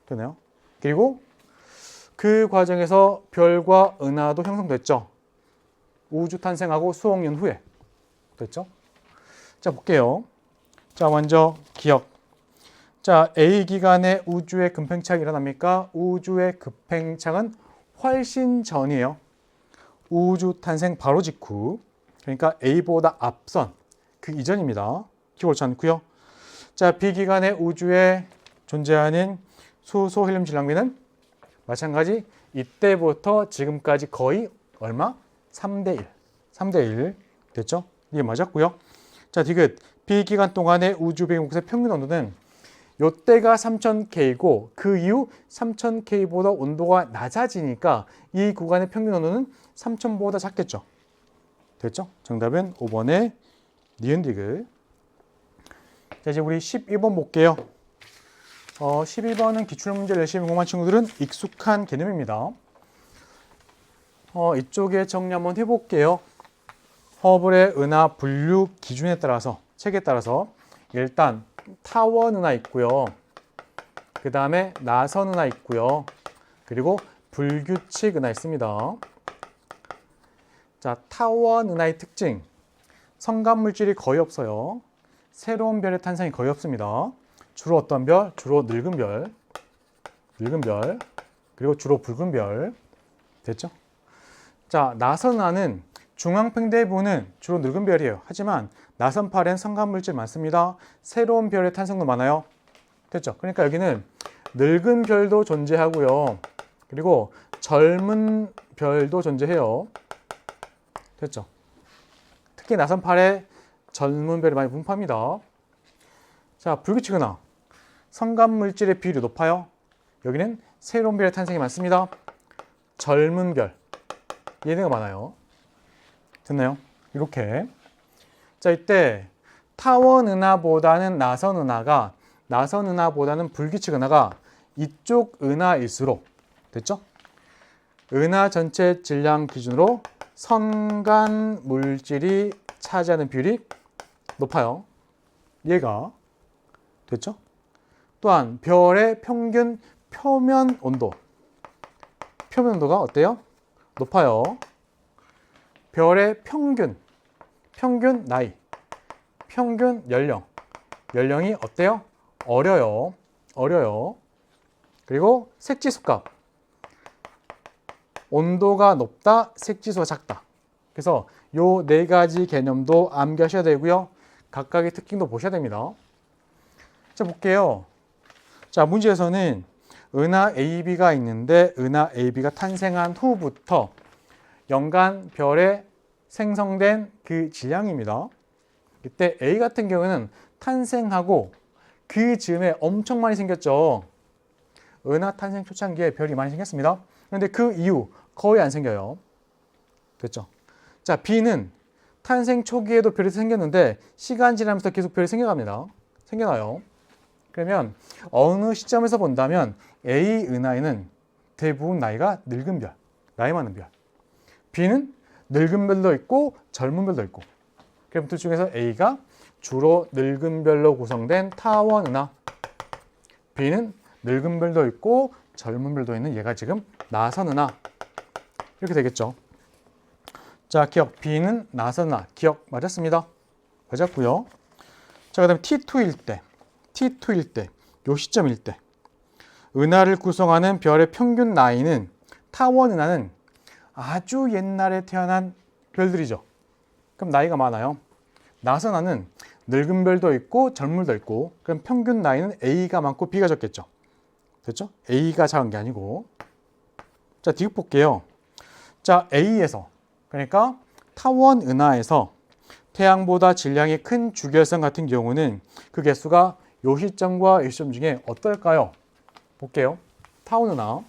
되네요. 그리고 그 과정에서 별과 은하도 형성됐죠. 우주 탄생하고 수억 년 후에. 됐죠? 자, 볼게요. 자, 먼저 기억. 자, A 기간에 우주의 급팽창이 일어납니까? 우주의 급팽창은 훨씬 전이에요. 우주 탄생 바로 직후. 그러니까 A보다 앞선 그 이전입니다. 기억 옳지 않고요. 자, B 기간에 우주에 존재하는 수소 헬륨 질량비는 마찬가지 이때부터 지금까지 거의 얼마? 3대 1. 3대 1. 됐죠? 이게 맞았고요. 자, 디귿. B 기간 동안의 우주 배경 복사의 평균 온도는 요때가 3000K고 그 이후 3000K보다 온도가 낮아지니까 이 구간의 평균 온도는 3000보다 작겠죠. 됐죠? 정답은 5번의 니은 디귿. 자, 이제 우리 12번 볼게요. 12번은 기출문제를 열심히 공부한 친구들은 익숙한 개념입니다. 이쪽에 정리 한번 해볼게요. 허블의 은하 분류 기준에 따라서 책에 따라서 일단 타원 은하 있고요. 그 다음에 나선 은하 있고요. 그리고 불규칙 은하 있습니다. 자, 타원 은하의 특징. 성간 물질이 거의 없어요. 새로운 별의 탄생이 거의 없습니다. 주로 어떤 별? 주로 늙은 별. 그리고 주로 붉은 별. 됐죠? 자, 나선 은하는 중앙팽대부는 주로 늙은 별이에요. 하지만 나선팔엔 성간물질 많습니다. 새로운 별의 탄생도 많아요. 됐죠? 그러니까 여기는 늙은 별도 존재하고요. 그리고 젊은 별도 존재해요. 됐죠? 특히 나선팔에 젊은 별이 많이 분포합니다. 자, 불규칙 은하. 성간물질의 비율이 높아요. 여기는 새로운 별의 탄생이 많습니다. 젊은 별. 얘네가 많아요. 됐나요? 이렇게. 자, 이때 타원 은하보다는 나선 은하보다는 불규칙 은하가 이쪽 은하일수록, 됐죠? 은하 전체 질량 기준으로 선간 물질이 차지하는 비율이 높아요. 얘가. 됐죠? 또한 별의 평균 표면 온도. 표면 온도가 어때요? 높아요. 별의 평균 나이, 평균 연령이 어때요? 어려요. 그리고 색지수값. 온도가 높다, 색지수가 작다. 그래서 요 네 가지 개념도 암기하셔야 되고요. 각각의 특징도 보셔야 됩니다. 자, 볼게요. 자, 문제에서는 은하 AB가 있는데 은하 AB가 탄생한 후부터 연간 별에 생성된 그 질량입니다. 이때 A 같은 경우는 탄생하고 그 즈음에 엄청 많이 생겼죠. 은하 탄생 초창기에 별이 많이 생겼습니다. 그런데 그 이후 거의 안 생겨요. 됐죠? 자, B는 탄생 초기에도 별이 생겼는데 시간 지나면서 계속 별이 생겨나요. 그러면 어느 시점에서 본다면 A 은하에는 대부분 나이가 늙은 별, 나이 많은 별. B는 늙은 별도 있고 젊은 별도 있고. 그럼 둘 중에서 A가 주로 늙은 별로 구성된 타원 은하, B는 늙은 별도 있고 젊은 별도 있는 얘가 지금 나선 은하. 이렇게 되겠죠. 자, 기억. B는 나선 은하. 기억 맞았습니다. 맞았고요. 자, 그다음에 T2일 때, 요 시점일 때 은하를 구성하는 별의 평균 나이는 타원 은하는 아주 옛날에 태어난 별들이죠. 그럼 나이가 많아요. 나선 은하는 늙은 별도 있고 젊은 별도 있고, 그럼 평균 나이는 A가 많고 B가 적겠죠. 됐죠? A가 작은 게 아니고. 자, 뒤에 볼게요. 자, A에서, 그러니까 타원 은하에서 태양보다 질량이 큰 주결성 같은 경우는 그 개수가 요 시점과 이 시점 중에 어떨까요? 볼게요. 타원 은하.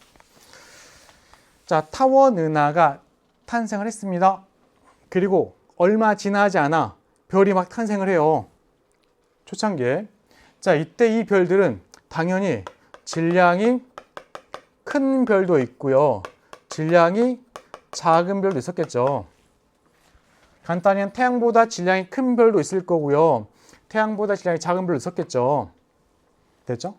자, 타원 은하가 탄생을 했습니다. 그리고 얼마 지나지 않아 별이 막 탄생을 해요. 초창기에. 자, 이때 이 별들은 당연히 질량이 큰 별도 있고요. 질량이 작은 별도 있었겠죠. 간단히 하면 태양보다 질량이 큰 별도 있을 거고요. 태양보다 질량이 작은 별도 있었겠죠. 됐죠?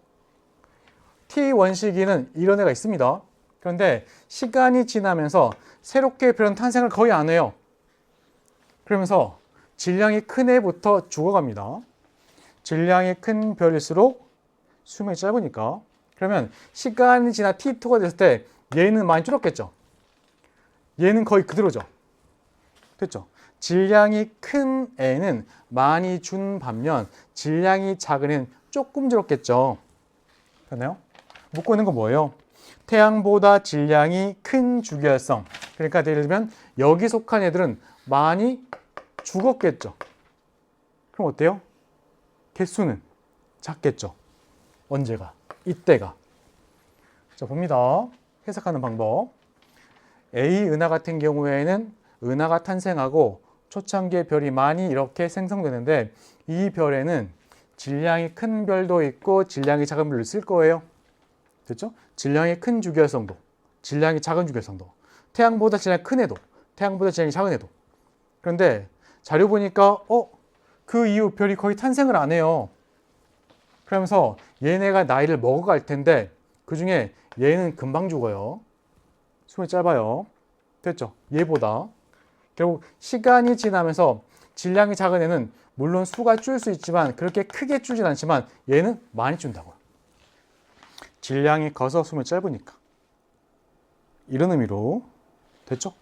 T1 시기는 이런 애가 있습니다. 그런데 시간이 지나면서 새롭게 별은 탄생을 거의 안 해요. 그러면서 질량이 큰 애부터 죽어갑니다. 질량이 큰 별일수록 수명이 짧으니까. 그러면 시간이 지나 T2가 됐을 때 얘는 많이 줄었겠죠. 얘는 거의 그대로죠. 됐죠? 질량이 큰 애는 많이 준 반면 질량이 작은 애는 조금 줄었겠죠. 됐나요? 묻고 있는 건 뭐예요? 태양보다 질량이 큰 주기활성. 그러니까 예를 들면 여기 속한 애들은 많이 죽었겠죠. 그럼 어때요? 개수는 작겠죠. 언제가? 이때가. 자, 봅니다. 해석하는 방법. A 은하 같은 경우에는 은하가 탄생하고 초창기에 별이 많이 이렇게 생성되는데 이 별에는 질량이 큰 별도 있고 질량이 작은 별도 있을 거예요. 됐죠? 질량이 큰 주기활성도, 질량이 작은 주기활성도, 태양보다 질량이 큰 애도, 태양보다 질량이 작은 애도. 그런데 자료 보니까 그 이후 별이 거의 탄생을 안 해요. 그러면서 얘네가 나이를 먹어갈 텐데 그 중에 얘는 금방 죽어요. 수명이 짧아요. 됐죠? 얘보다. 결국 시간이 지나면서 질량이 작은 애는 물론 수가 줄 수 있지만 그렇게 크게 줄진 않지만 얘는 많이 준다고요. 질량이 커서 수명이 짧으니까. 이런 의미로. 됐죠?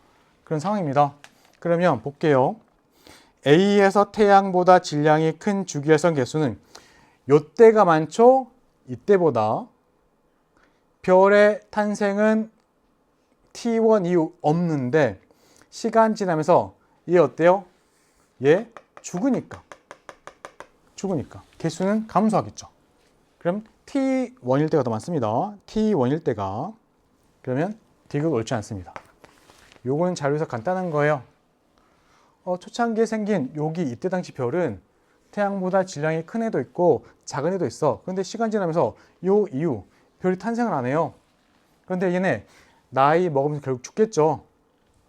그런 상황입니다. 그러면 볼게요. A에서 태양보다 질량이 큰 주기활성 개수는 요때가 많죠? 이때보다. 별의 탄생은 T1 이후 없는데 시간 지나면서 얘 어때요? 얘 죽으니까 개수는 감소하겠죠. 그럼 T1일 때가 더 많습니다. T1일 때가. 그러면 D급 옳지 않습니다. 요거는 자료에서 간단한 거예요. 초창기에 생긴 여기 이때 당시 별은 태양보다 질량이 큰 애도 있고 작은 애도 있어. 그런데 시간 지나면서 요 이후 별이 탄생을 안 해요. 그런데 얘네 나이 먹으면서 결국 죽겠죠.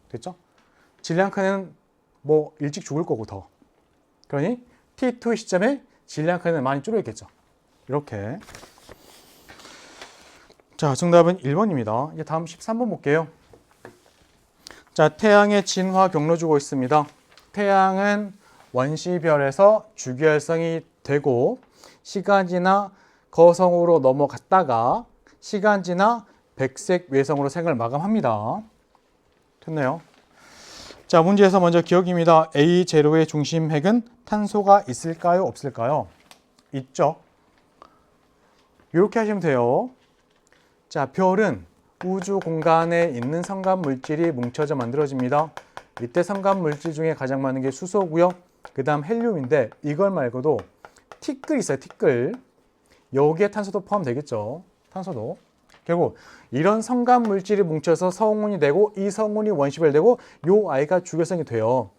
됐죠? 질량 큰 애는 뭐 일찍 죽을 거고 더. 그러니 T2 시점에 질량 큰 애는 많이 줄어있겠죠. 이렇게. 자, 정답은 1번입니다. 이제 다음 13번 볼게요. 자, 태양의 진화 경로 주고 있습니다. 태양은 원시별에서 주기활성이 되고 시간 지나 거성으로 넘어갔다가 시간 지나 백색 외성으로 생을 마감합니다. 됐네요. 자, 문제에서 먼저 기억입니다. A 제로의 중심 핵은 탄소가 있을까요? 없을까요? 있죠. 이렇게 하시면 돼요. 자, 별은 우주 공간에 있는 성간 물질이 뭉쳐져 만들어집니다. 이때 성간 물질 중에 가장 많은 게 수소고요. 그 다음 헬륨인데 이걸 말고도 티끌 있어요. 티끌. 여기에 탄소도 포함되겠죠. 탄소도. 결국 이런 성간 물질이 뭉쳐서 성운이 되고 이 성운이 원시별되고 요 아이가 주기활성이 돼요.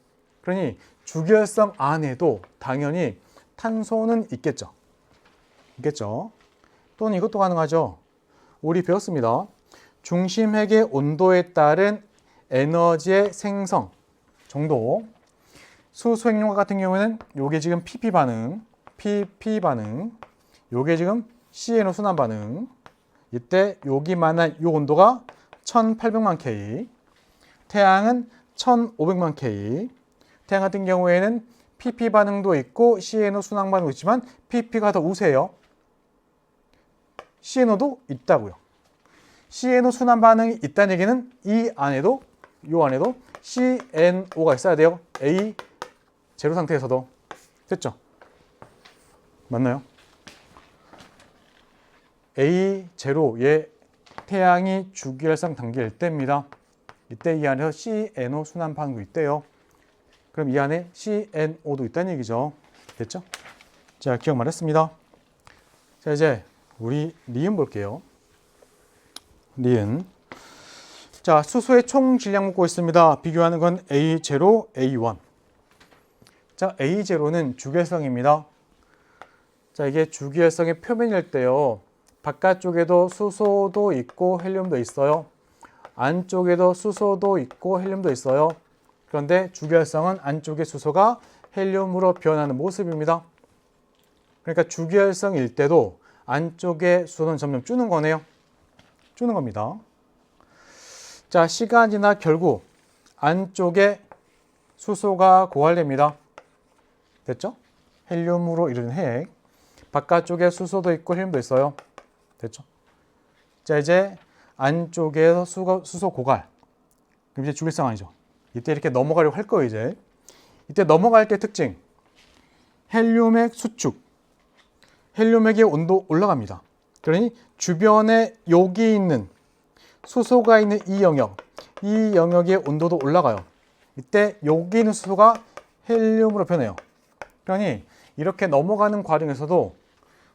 그러니 주기활성 안에도 당연히 탄소는 있겠죠. 있겠죠. 또는 이것도 가능하죠. 우리 배웠습니다. 중심핵의 온도에 따른 에너지의 생성 정도. 수소핵륨과 같은 경우에는 요게 지금 PP 반응, 요게 지금 CNO 순환 반응. 이때 여기만한 요 온도가 1800만 K, 태양은 1500만 K. 태양 같은 경우에는 PP 반응도 있고 CNO 순환 반응도 있지만 PP가 더 우세해요. CNO도 있다고요. CNO 순환 반응이 있다는 얘기는 이 안에도 요 안에도 CNO가 있어야 돼요. A 제로 상태에서도. 됐죠? 맞나요? A 제로의 태양이 주기활성 단계일 때입니다. 이때 이 안에서 CNO 순환 반응도 있대요. 그럼 이 안에 CNO도 있다는 얘기죠. 됐죠? 자, 기억 말했습니다. 자, 이제 우리 니은 볼게요. 니은. 자, 수소의 총 질량 묻고 있습니다. 비교하는 건 A0, A1. 자, A0는 주기활성입니다. 자, 이게 주기활성의 표면일 때요. 바깥쪽에도 수소도 있고 헬륨도 있어요. 안쪽에도 수소도 있고 헬륨도 있어요. 그런데 주기활성은 안쪽의 수소가 헬륨으로 변하는 모습입니다. 그러니까 주기활성일 때도 안쪽의 수소는 점점 주는 거네요. 주는 겁니다. 자, 시간 지나 결국 안쪽에 수소가 고갈됩니다. 됐죠? 헬륨으로 이루어진 핵. 바깥쪽에 수소도 있고 헬륨도 있어요. 됐죠? 자, 이제 안쪽에서 수소 고갈. 그럼 이제 주기활성 아니죠. 이때 이렇게 넘어가려고 할 거예요, 이제. 이때 넘어갈 때 특징. 헬륨핵 수축. 헬륨핵의 온도 올라갑니다. 그러니 주변에 여기 있는 수소가 있는 이 영역의 온도도 올라가요. 이때 여기 있는 수소가 헬륨으로 변해요. 그러니 이렇게 넘어가는 과정에서도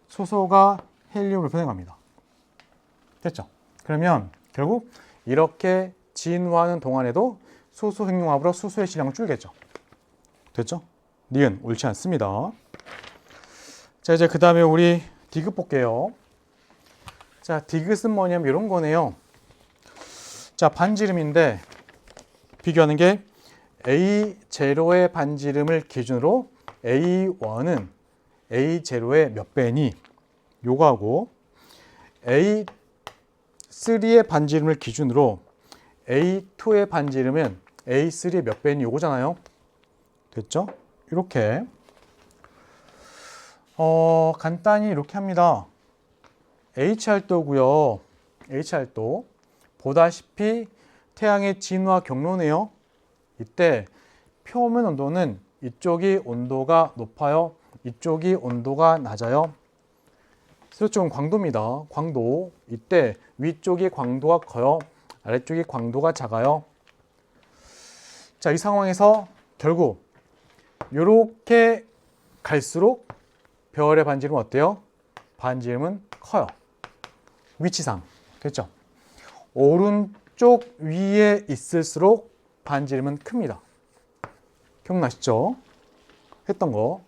수소가 헬륨으로 변해갑니다. 됐죠? 그러면 결국 이렇게 진화하는 동안에도 수소 핵융합으로 수소의 질량은 줄겠죠. 됐죠? 니은 옳지 않습니다. 자, 이제 그 다음에 우리 디귿 볼게요. 자, 디귿은 뭐냐면 이런 거네요. 자, 반지름인데 비교하는 게 A0의 반지름을 기준으로 A1은 A0의 몇 배니? 요거하고 A3의 반지름을 기준으로 A2의 반지름은 A3의 몇 배니? 요거잖아요. 됐죠? 이렇게 간단히 이렇게 합니다. H활도고요. H활도 보다시피 태양의 진화 경로네요. 이때 표면 온도는 이쪽이 온도가 높아요. 이쪽이 온도가 낮아요. 세로쪽은 광도입니다. 광도. 이때 위쪽이 광도가 커요. 아래쪽이 광도가 작아요. 자, 이 상황에서 결국 이렇게 갈수록 별의 반지름은 어때요? 반지름은 커요. 위치상. 됐죠? 오른쪽 위에 있을수록 반지름은 큽니다. 기억나시죠? 했던 거.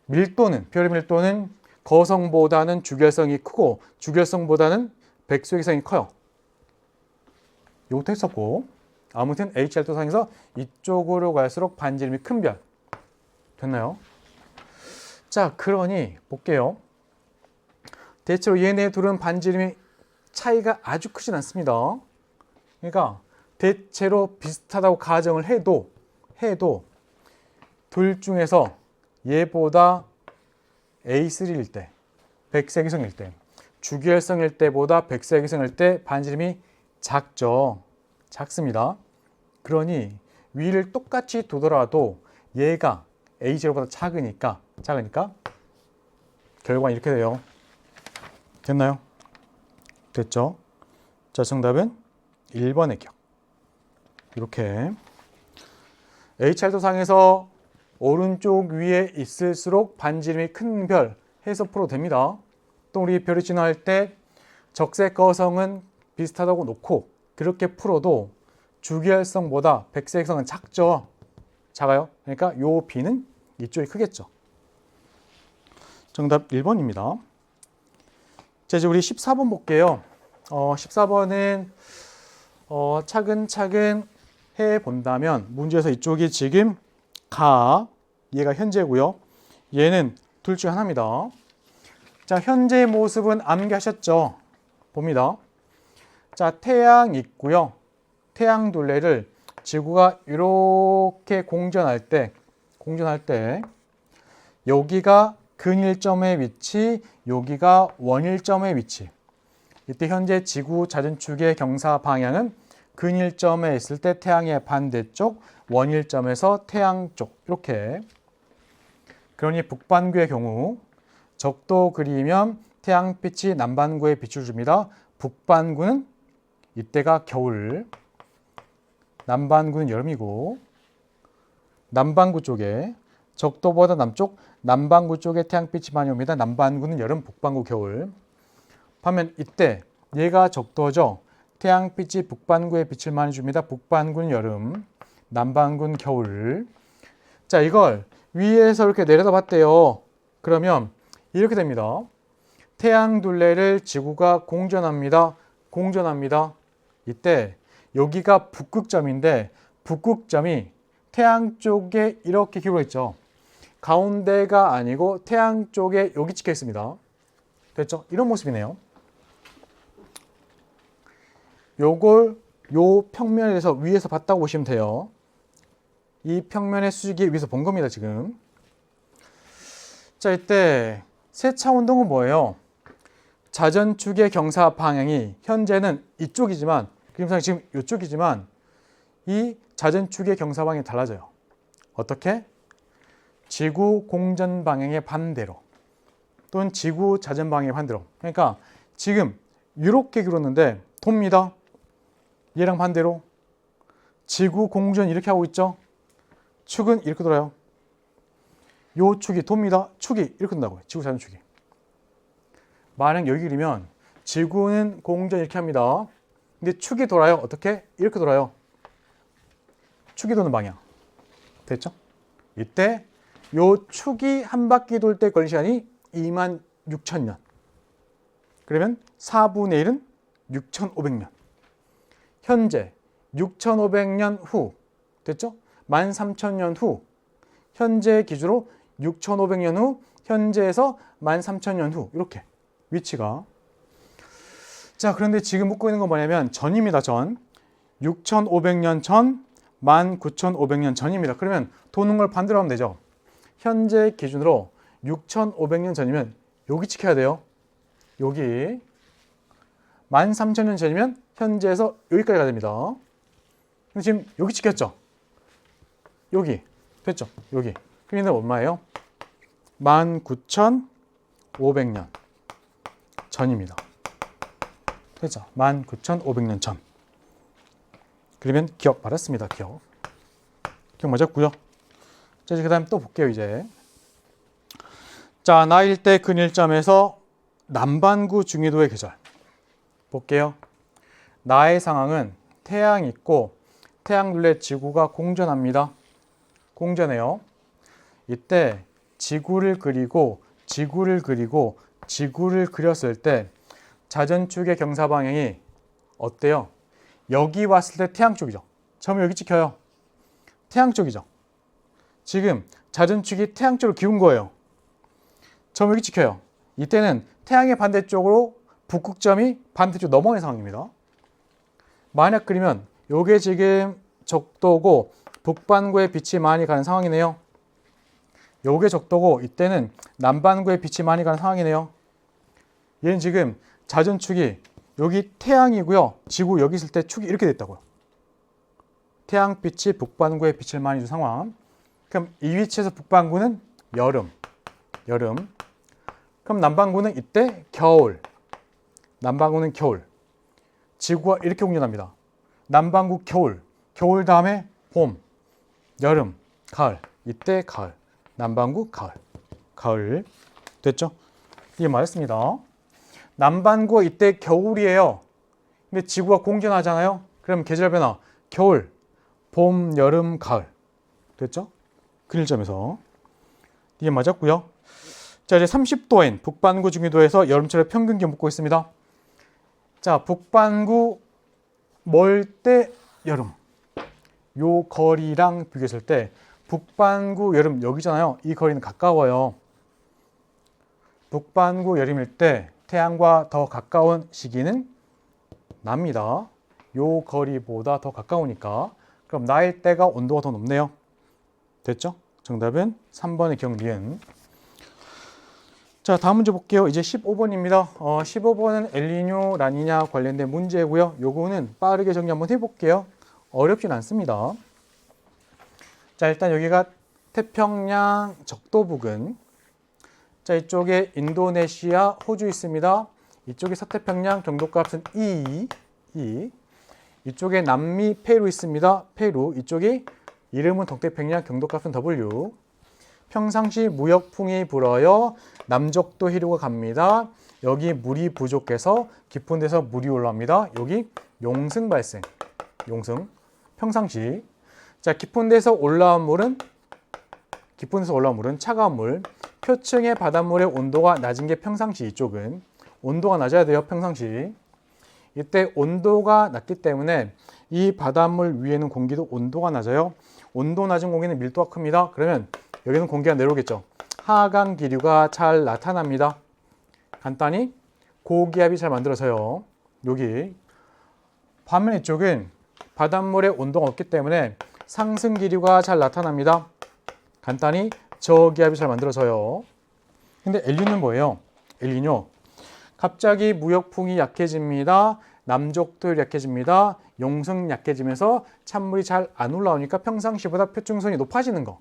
밀도는, 별의 밀도는 거성보다는 주결성이 크고 주결성보다는 백소역성이 커요. 이것도 했었고, 아무튼 HR도상에서 이쪽으로 갈수록 반지름이 큰 별. 됐나요? 자, 그러니 볼게요. 대체로 얘네 둘은 반지름이 차이가 아주 크진 않습니다. 그러니까 대체로 비슷하다고 가정을 해도 둘 중에서 얘보다 A3일 때, 백색이성일 때, 주결성일 때보다 백색이성일 때 반지름이 작죠. 작습니다. 그러니 위를 똑같이 두더라도 얘가 A0보다 작으니까 결과는 이렇게 돼요. 됐나요? 됐죠? 자, 정답은 1번의 기억. 이렇게 HR도상에서 오른쪽 위에 있을수록 반지름이 큰 별 해서 풀어도 됩니다. 또 우리 별이 진화할 때 적색 거성은 비슷하다고 놓고 그렇게 풀어도 주결성보다 백색성은 작죠. 작아요. 그러니까 요 B는 이쪽이 크겠죠. 정답 1번입니다. 자, 이제 우리 14번 볼게요. 14번은 차근차근 해본다면 문제에서 이쪽이 지금 얘가 현재고요. 얘는 둘 중 하나입니다. 자, 현재 모습은 암기하셨죠? 봅니다. 자, 태양 있고요. 태양 둘레를 지구가 이렇게 공전할 때 여기가 근일점의 위치, 여기가 원일점의 위치. 이때 현재 지구 자전축의 경사 방향은 근일점에 있을 때 태양의 반대쪽, 원일점에서 태양 쪽 이렇게. 그러니 북반구의 경우 적도 그리면 태양빛이 남반구에 빛을 줍니다. 북반구는 이때가 겨울, 남반구는 여름이고, 남반구 쪽에 적도보다 남쪽, 남반구 쪽에 태양빛이 많이 옵니다. 남반구는 여름, 북반구 겨울. 반면 이때 얘가 적도죠. 태양빛이 북반구에 빛을 많이 줍니다. 북반구는 여름, 남반구는 겨울. 자, 이걸 위에서 이렇게 내려다 봤대요. 그러면 이렇게 됩니다. 태양 둘레를 지구가 공전합니다. 이때 여기가 북극점인데 북극점이 태양 쪽에 이렇게 기울어 있죠. 가운데가 아니고 태양 쪽에 여기 찍혀 있습니다. 됐죠? 이런 모습이네요. 요걸 요 평면에서 위에서 봤다고 보시면 돼요. 이 평면의 수직이 위에서 본 겁니다, 지금. 자, 이때 세차 운동은 뭐예요? 자전축의 경사 방향이 현재는 이쪽이지만, 그림상 지금 이쪽이지만 이 자전축의 경사 방향이 달라져요. 어떻게? 지구 공전 방향의 반대로 또는 지구 자전 방향의 반대로. 그러니까 지금 이렇게 기울었는데 돕니다. 얘랑 반대로 지구 공전 이렇게 하고 있죠. 축은 이렇게 돌아요. 요 축이 돕니다. 축이 이렇게 돈다고요. 지구 자전축이. 만약 여기 그리면 지구는 공전 이렇게 합니다. 근데 축이 돌아요. 어떻게? 이렇게 돌아요. 축이 도는 방향. 됐죠? 이때 요 축이 한 바퀴 돌 때 걸린 시간이 26,000년. 그러면 4분의 1은 6,500년. 현재 6,500년 후. 됐죠? 13,000년 후. 현재 기준으로 6,500년 후. 현재에서 13,000년 후. 이렇게 위치가. 자, 그런데 지금 묻고 있는 건 뭐냐면 전입니다. 전. 6,500년 전, 19,500년 전입니다. 그러면 도는 걸 반대로 하면 되죠. 현재 기준으로 6,500년 전이면 여기 지켜야 돼요. 여기. 13,000년 전이면 현재에서 여기까지 가야 됩니다. 근데 지금 여기 지켰죠. 여기 됐죠? 여기. 그럼 얘는 얼마예요? 19,500년 전입니다. 됐죠? 19,500년 전. 그러면 기억 맞았습니다. 기억 맞았고요. 자, 이제 그 다음 또 볼게요. 이제 자, 나일 때 근일점에서 남반구 중위도의 계절 볼게요. 나의 상황은 태양이 있고 태양 둘레 지구가 공전합니다. 공전해요. 이때 지구를 그리고 지구를 그렸을 때 자전축의 경사 방향이 어때요? 여기 왔을 때 태양 쪽이죠. 점이 여기 찍혀요. 태양 쪽이죠. 지금 자전축이 태양 쪽으로 기운 거예요. 점 여기 찍혀요. 이때는 태양의 반대쪽으로 북극점이 반대쪽 넘어가는 상황입니다. 만약 그리면 요게 지금 적도고 북반구에 빛이 많이 가는 상황이네요. 요게 적도고 이때는 남반구에 빛이 많이 가는 상황이네요. 얘는 지금 자전축이 여기 태양이고요. 지구 여기 있을 때 축이 이렇게 됐다고요. 태양빛이 북반구에 빛을 많이 준 상황. 그럼 이 위치에서 북반구는 여름. 그럼 남반구는 이때 겨울. 남반구는 겨울. 지구가 이렇게 공전합니다. 남반구 겨울. 겨울 다음에 봄, 여름, 가을. 이때 가을. 남반구 가을. 가을. 됐죠? 이게 맞았습니다. 남반구가 이때 겨울이에요. 근데 지구가 공전하잖아요. 그럼 계절 변화. 겨울, 봄, 여름, 가을. 됐죠? 근일점에서. 이게 맞았고요. 자, 이제 30도인 북반구 중위도에서 여름철의 평균 기온 묻고 있습니다. 자, 북반구 멀 때 여름. 요 거리랑 비교했을 때 북반구 여름 여기잖아요. 이 거리는 가까워요. 북반구 여름일 때 태양과 더 가까운 시기는 납니다. 요 거리보다 더 가까우니까. 그럼 나일 때가 온도가 더 높네요. 됐죠? 정답은 3번의 경리은. 자, 다음 문제 볼게요. 이제 15번입니다. 15번은 엘니뇨, 라니냐 관련된 문제고요. 요거는 빠르게 정리 한번 해볼게요. 어렵진 않습니다. 자, 일단 여기가 태평양 적도 부근. 자, 이쪽에 인도네시아, 호주 있습니다. 이쪽에 서태평양 경도값은 E. 이쪽에 남미 페루 있습니다. 페루. 이쪽이 이름은 동태평양 경도값은 W. 평상시 무역풍이 불어요. 남적도 해류가 갑니다. 여기 물이 부족해서 깊은 데서 물이 올라옵니다. 여기 용승 발생. 용승. 평상시. 자, 깊은 데서 올라온 물은 차가운 물. 표층의 바닷물의 온도가 낮은 게 평상시. 이쪽은 온도가 낮아야 돼요. 평상시. 이때 온도가 낮기 때문에 이 바닷물 위에는 공기도 온도가 낮아요. 온도 낮은 공기는 밀도가 큽니다. 그러면 여기는 공기가 내려오겠죠. 하강 기류가 잘 나타납니다. 간단히 고기압이 잘 만들어져요. 여기. 반면 이쪽은 바닷물의 온도가 높기 때문에 상승 기류가 잘 나타납니다. 간단히 저기압이 잘 만들어져요. 근데 엘니뇨는 뭐예요? 엘니뇨. 갑자기 무역풍이 약해집니다. 남적도 약해집니다. 용승 약해지면서 찬물이 잘 안 올라오니까 평상시보다 표층선이 높아지는 거.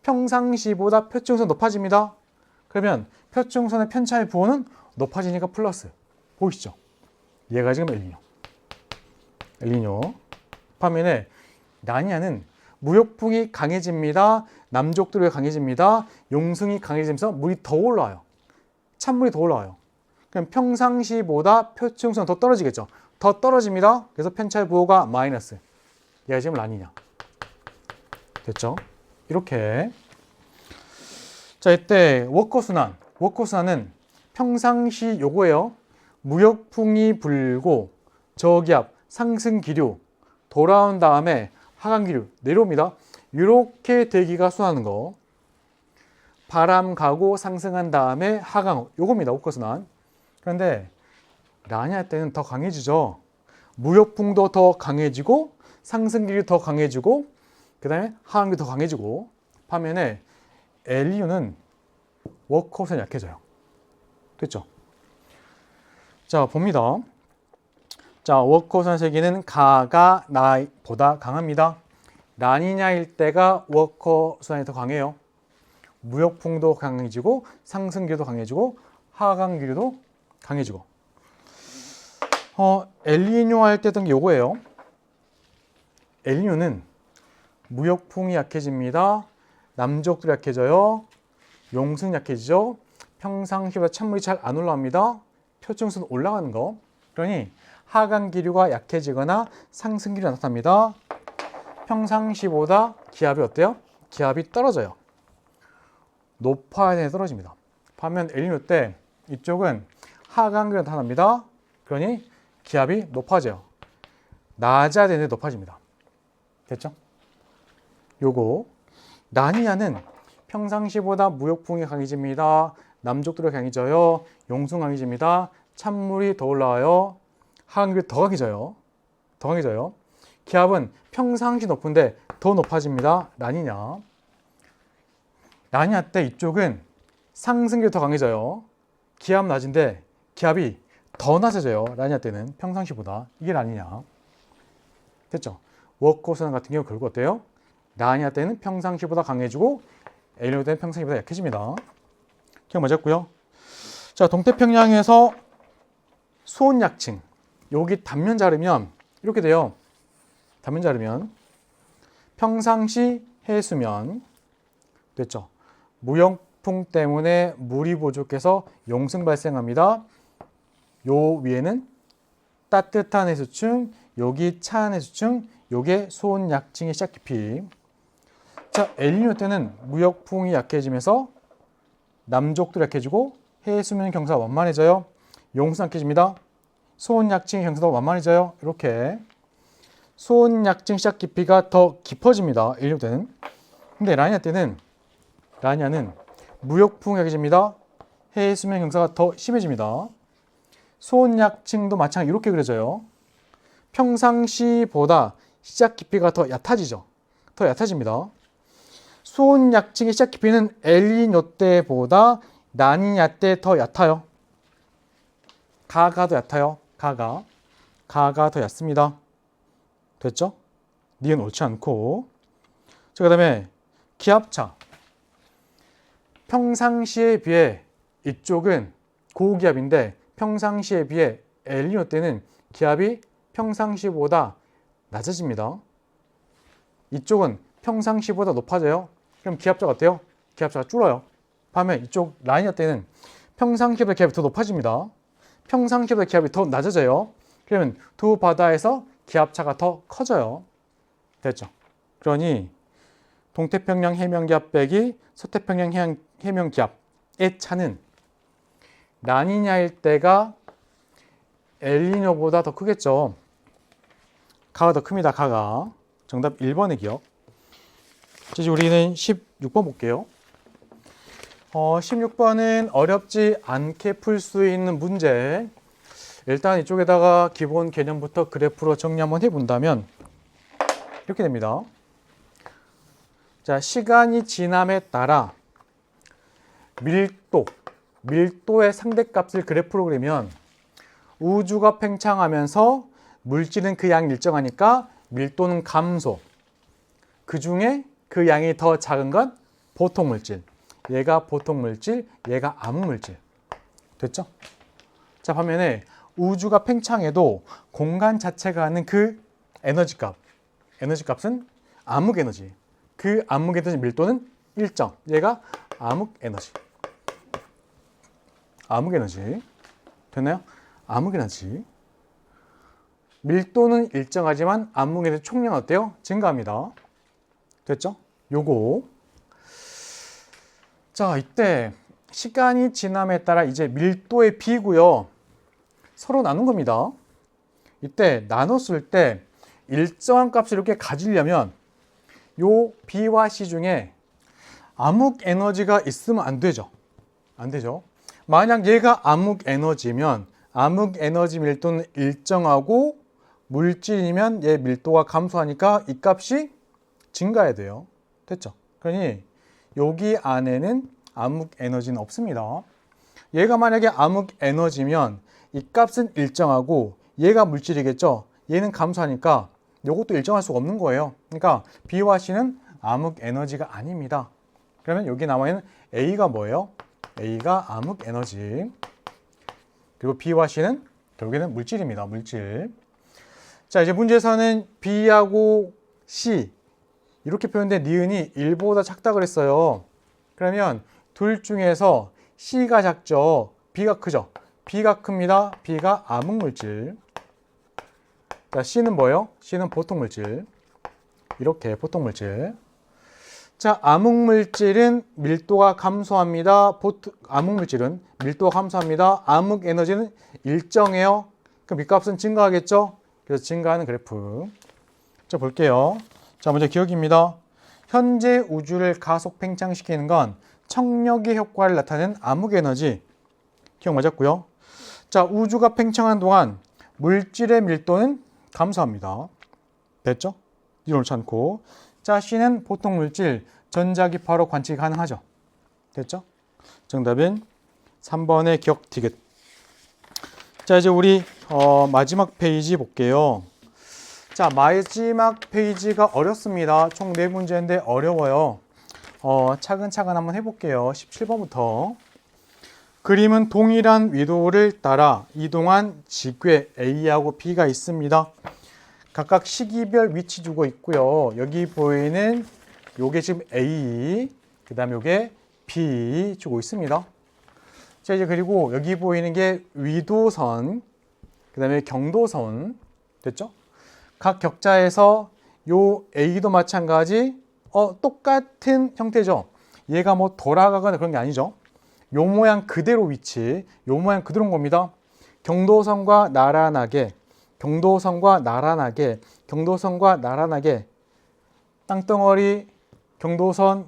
평상시보다 표층선 높아집니다. 그러면 표층선의 편차의 부호는 높아지니까 플러스. 보이시죠? 얘가 지금 엘니뇨. 엘니뇨. 반면에 라니냐는 무역풍이 강해집니다. 남적도가 강해집니다. 용승이 강해지면서 물이 더 올라와요. 찬물이 더 올라와요. 그럼 평상시보다 표층선 더 떨어지겠죠. 더 떨어집니다. 그래서 편차의 부호가 마이너스. 얘가 지금 라니냐. 됐죠? 이렇게. 자, 이때 워커순환. 워커순환은 평상시 요거예요. 무역풍이 불고 저기압, 상승 기류 돌아온 다음에 하강 기류 내려옵니다. 이렇게 대기가 순하는 거. 바람 가고 상승한 다음에 하강. 요겁니다. 워커순환. 그런데 라니냐 때는 더 강해지죠. 무역풍도 더 강해지고 상승 기류 더 강해지고 그 다음에 하강이 더 강해지고. 반면에 엘니뇨는 워커순환이 약해져요. 됐죠? 자, 봅니다. 자, 워커순환 세기는 가가 나보다 강합니다. 라니냐일 때가 워커 순환이 더 강해요. 무역풍도 강해지고 상승기류도 강해지고 하강기류도 강해지고. 엘니뇨 할 때 했던 게 요거예요. 엘니뇨는 무역풍이 약해집니다. 남쪽도 약해져요. 용수는 약해지죠. 평상시보다 찬물이 잘 안 올라갑니다. 표층수는 올라가는 거. 그러니 하강기류가 약해지거나 상승기류가 나타납니다. 평상시보다 기압이 어때요? 기압이 떨어져요. 높아야 되는데 떨어집니다. 반면 엘니뇨 때 이쪽은 하강기류가 나타납니다. 그러니 기압이 높아져요. 낮아야 되는데 높아집니다. 됐죠? 요거 라니냐는 평상시보다 무역풍이 강해집니다. 남쪽도로 강해져요. 용수는 강해집니다. 찬물이 더 올라와요. 하강기류 더 강해져요. 더 강해져요. 기압은 평상시 높은데 더 높아집니다. 라니냐. 라니냐 때 이쪽은 상승기류 더 강해져요. 기압 낮은데 기압이 더 낮아져요. 라니냐 때는 평상시보다. 이게 라니냐. 됐죠? 워커순환 같은 경우 결국 어때요? 라니냐 때는 평상시보다 강해지고 엘니뇨 때는 평상시보다 약해집니다. 기억 맞았고요. 자, 동태평양에서 수온약층. 여기 단면 자르면 이렇게 돼요. 단면 자르면 평상시 해수면 됐죠? 무역풍 때문에 물이 부족해서 용승 발생합니다. 요 위에는 따뜻한 해수층, 여기 차한 해수층, 요게 수온약층의 시작 깊이. 자, 엘니뇨 때는 무역풍이 약해지면서 남쪽도 약해지고 해수면 경사가 완만해져요. 용수 약해집니다. 수온약층의 경사도 완만해져요. 이렇게 수온약층 시작 깊이가 더 깊어집니다. 엘니뇨 때는. 근데 라니냐는 무역풍이 약해집니다. 해수면 경사가 더 심해집니다. 수온약층도 마찬가지로 이렇게 그려져요. 평상시보다 시작 깊이가 더 얕아지죠. 더 얕아집니다. 수온약층의 시작 깊이는 엘니뇨 때보다 라니냐 때 더 얕아요. 가가 더 얕아요. 가가 더 얕습니다. 됐죠? 니은 옳지 않고. 자, 그 다음에 기압차. 평상시에 비해 이쪽은 고기압인데 평상시에 비해 엘니뇨 때는 기압이 평상시보다 낮아집니다. 이쪽은 평상시보다 높아져요. 그럼 기압차가 어때요? 기압차가 줄어요. 반면 이쪽 라니냐 때는 평상시보다 기압이 더 높아집니다. 평상시보다 기압이 더 낮아져요. 그러면 두 바다에서 기압차가 더 커져요. 됐죠? 그러니 동태평양 해면기압 빼기 서태평양 해면기압의 차는 라니냐일 때가 엘니뇨보다 더 크겠죠. 가가 더 큽니다. 가가. 정답 1번의 기억. 이제 우리는 16번 볼게요. 16번은 어렵지 않게 풀 수 있는 문제. 일단 이쪽에다가 기본 개념부터 그래프로 정리 한번 해본다면 이렇게 됩니다. 자, 시간이 지남에 따라 밀도의 상대값을 그래프로 그리면 우주가 팽창하면서 물질은 그 양이 일정하니까 밀도는 감소. 그 중에 그 양이 더 작은 건 보통 물질. 얘가 보통 물질, 얘가 암흑 물질. 됐죠? 자, 반면에 우주가 팽창해도 공간 자체가 하는 그 에너지값. 에너지값은 암흑 에너지. 그 암흑 에너지 밀도는 일정. 얘가 암흑 에너지. 암흑 에너지. 됐나요? 암흑 에너지. 밀도는 일정하지만 암흑 에너지 총량 어때요? 증가합니다. 됐죠? 요거. 자, 이때 시간이 지남에 따라 이제 밀도의 비고요. 서로 나눈 겁니다. 이때 나눴을 때 일정한 값을 이렇게 가지려면 요 B와 C 중에 암흑 에너지가 있으면 안 되죠. 안 되죠. 만약 얘가 암흑 에너지면 암흑 에너지 밀도는 일정하고 물질이면 얘 밀도가 감소하니까 이 값이 증가해야 돼요. 됐죠? 그러니 여기 안에는 암흑 에너지는 없습니다. 얘가 만약에 암흑 에너지면 이 값은 일정하고 얘가 물질이겠죠? 얘는 감소하니까 이것도 일정할 수가 없는 거예요. 그러니까 B와 C는 암흑 에너지가 아닙니다. 그러면 여기 나와 있는 A가 뭐예요? A가 암흑 에너지. 그리고 B와 C는 결국에는 물질입니다. 물질. 자, 이제 문제에서는 B하고 C 이렇게 표현된 니은이 1보다 작다 그랬어요. 그러면 둘 중에서 C가 작죠. B가 크죠. B가 큽니다. B가 암흑 물질. 자, C는 뭐예요? C는 보통 물질. 이렇게 보통 물질. 자, 암흑 물질은 밀도가 감소합니다. 암흑 물질은 밀도가 감소합니다. 암흑 에너지는 일정해요. 그럼 밑값은 증가하겠죠? 그래서 증가하는 그래프. 자, 볼게요. 자, 먼저 기억입니다. 현재 우주를 가속 팽창시키는 건 청력의 효과를 나타내는 암흑 에너지. 기억 맞았고요. 자, 우주가 팽창한 동안 물질의 밀도는 감소합니다. 됐죠? 이론 옳지 않고. 자, C는 보통 물질, 전자기파로 관측이 가능하죠. 됐죠? 정답은 3번의 기억 디귿. 자, 이제 우리 마지막 페이지 볼게요. 자, 마지막 페이지가 어렵습니다. 총 4문제인데 어려워요. 차근차근 한번 해볼게요. 17번부터. 그림은 동일한 위도를 따라 이동한 지괴 A하고 B가 있습니다. 각각 시기별 위치 주고 있고요. 여기 보이는 요게 지금 A, 그 다음에 요게 B 주고 있습니다. 자, 이제 그리고 여기 보이는 게 위도선, 그 다음에 경도선, 됐죠? 각 격자에서 요 A도 마찬가지, 똑같은 형태죠. 얘가 뭐 돌아가거나 그런 게 아니죠. 요 모양 그대로 위치, 요 모양 그대로인 겁니다. 경도선과 나란하게, 경도선과 나란하게, 경도선과 나란하게, 땅덩어리, 경도선,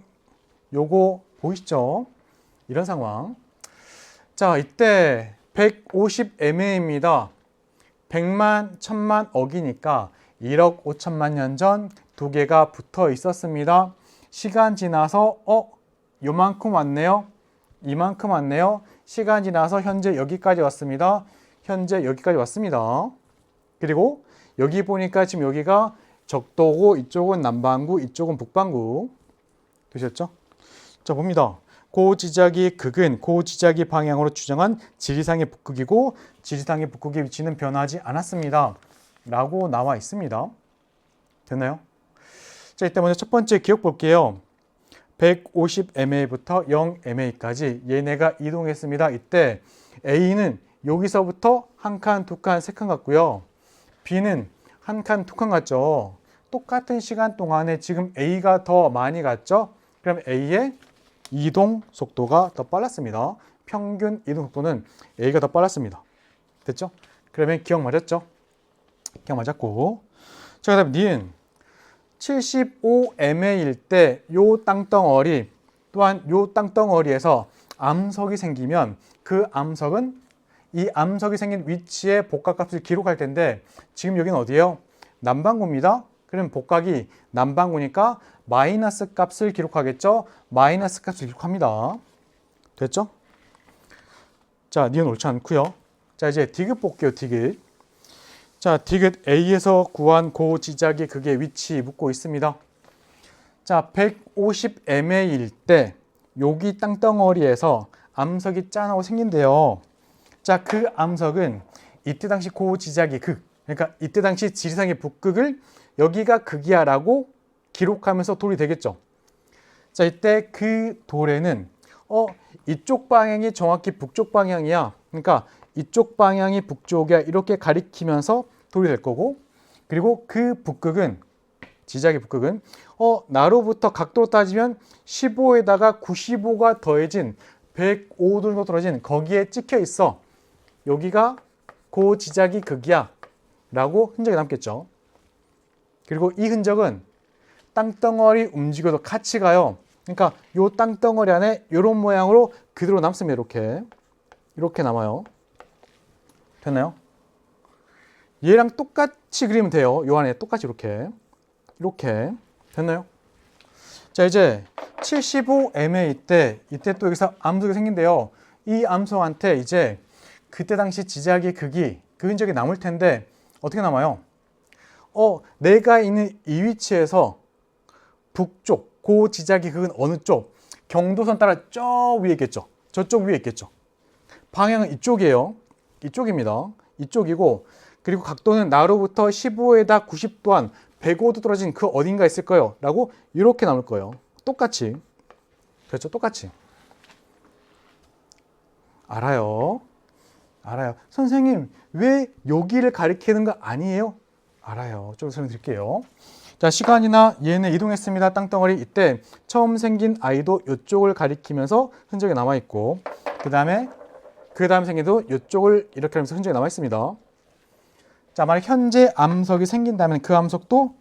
요거 보이시죠? 이런 상황. 자, 이때 150mA입니다. 100만, 1000만 억이니까 1억 5천만 년 전 두 개가 붙어 있었습니다. 시간 지나서 요만큼 왔네요. 이만큼 왔네요. 시간 지나서 현재 여기까지 왔습니다. 현재 여기까지 왔습니다. 그리고 여기 보니까 지금 여기가 적도고 이쪽은 남반구, 이쪽은 북반구. 되셨죠? 자, 봅니다. 고지자기 극은 고지자기 방향으로 추정한 지리상의 북극이고 지리상의 북극의 위치는 변하지 않았습니다. 라고 나와 있습니다. 됐나요? 자, 이때 먼저 첫 번째 기억 볼게요. 150mA부터 0mA까지 얘네가 이동했습니다. 이때 A는 여기서부터 한 칸, 두 칸, 세 칸 갔고요. B는 한 칸, 두 칸 갔죠. 똑같은 시간 동안에 지금 A가 더 많이 갔죠. 그럼 A의 이동 속도가 더 빨랐습니다. 평균 이동 속도는 A가 더 빨랐습니다. 됐죠? 그러면 기억 맞았죠? 기억 맞았고. 자, 그 다음 니은 75mA일 때 요 땅덩어리 또한 요 땅덩어리에서 암석이 생기면 그 암석은 이 암석이 생긴 위치의 복각값을 기록할 텐데 지금 여기는 어디예요? 남반구입니다. 그럼 복각이 남반구니까 마이너스 값을 기록하겠죠? 마이너스 값을 기록합니다. 됐죠? 자, 니은 옳지 않고요. 자, 이제 디귿 볼게요. 디귿. 자, 디귿 A에서 구한 고지자기 극의 위치 묻고 있습니다. 자, 150mA일 때 여기 땅덩어리에서 암석이 짠 하고 생긴대요. 자, 그 암석은 이때 당시 고지자기 극, 그러니까 이때 당시 지리상의 북극을 여기가 극이야 라고 기록하면서 돌이 되겠죠. 자, 이때 그 돌에는 이쪽 방향이 정확히 북쪽 방향이야. 그러니까 이쪽 방향이 북쪽이야. 이렇게 가리키면서 돌이 될 거고, 그리고 그 북극은 지자기 북극은 나로부터 각도로 따지면 15에다가 95가 더해진 105도 정도 떨어진 거기에 찍혀 있어. 여기가 고지자기 극이야 라고 흔적이 남겠죠. 그리고 이 흔적은 땅덩어리 움직여도 같이 가요. 그러니까 요 땅덩어리 안에 이런 모양으로 그대로 남습니다. 이렇게 남아요. 됐나요? 얘랑 똑같이 그리면 돼요. 요 안에 똑같이 이렇게 됐나요? 자, 이제 75mA 이때 또 여기서 암석이 생긴대요. 이 암석한테 이제 그때 당시 지자기 극이 그 흔적이 남을 텐데 어떻게 남아요? 내가 있는 이 위치에서 북쪽, 고지자기 극은 어느 쪽? 경도선 따라 저 위에 있겠죠. 저쪽 위에 있겠죠. 방향은 이쪽이에요. 이쪽입니다. 이쪽이고, 그리고 각도는 나로부터 15에다 90도안 105도 떨어진 그 어딘가 있을 거예요. 라고 이렇게 나올 거예요. 똑같이. 그렇죠? 똑같이. 알아요. 알아요. 선생님, 왜 여기를 가리키는 거 아니에요? 알아요. 좀 설명드릴게요. 자, 시간이나 얘는 이동했습니다. 땅덩어리. 이때 처음 생긴 아이도 이쪽을 가리키면서 흔적이 남아있고, 그 다음에 생기도 이쪽을 이렇게 하면서 흔적이 남아있습니다. 자, 만약 현재 암석이 생긴다면 그 암석도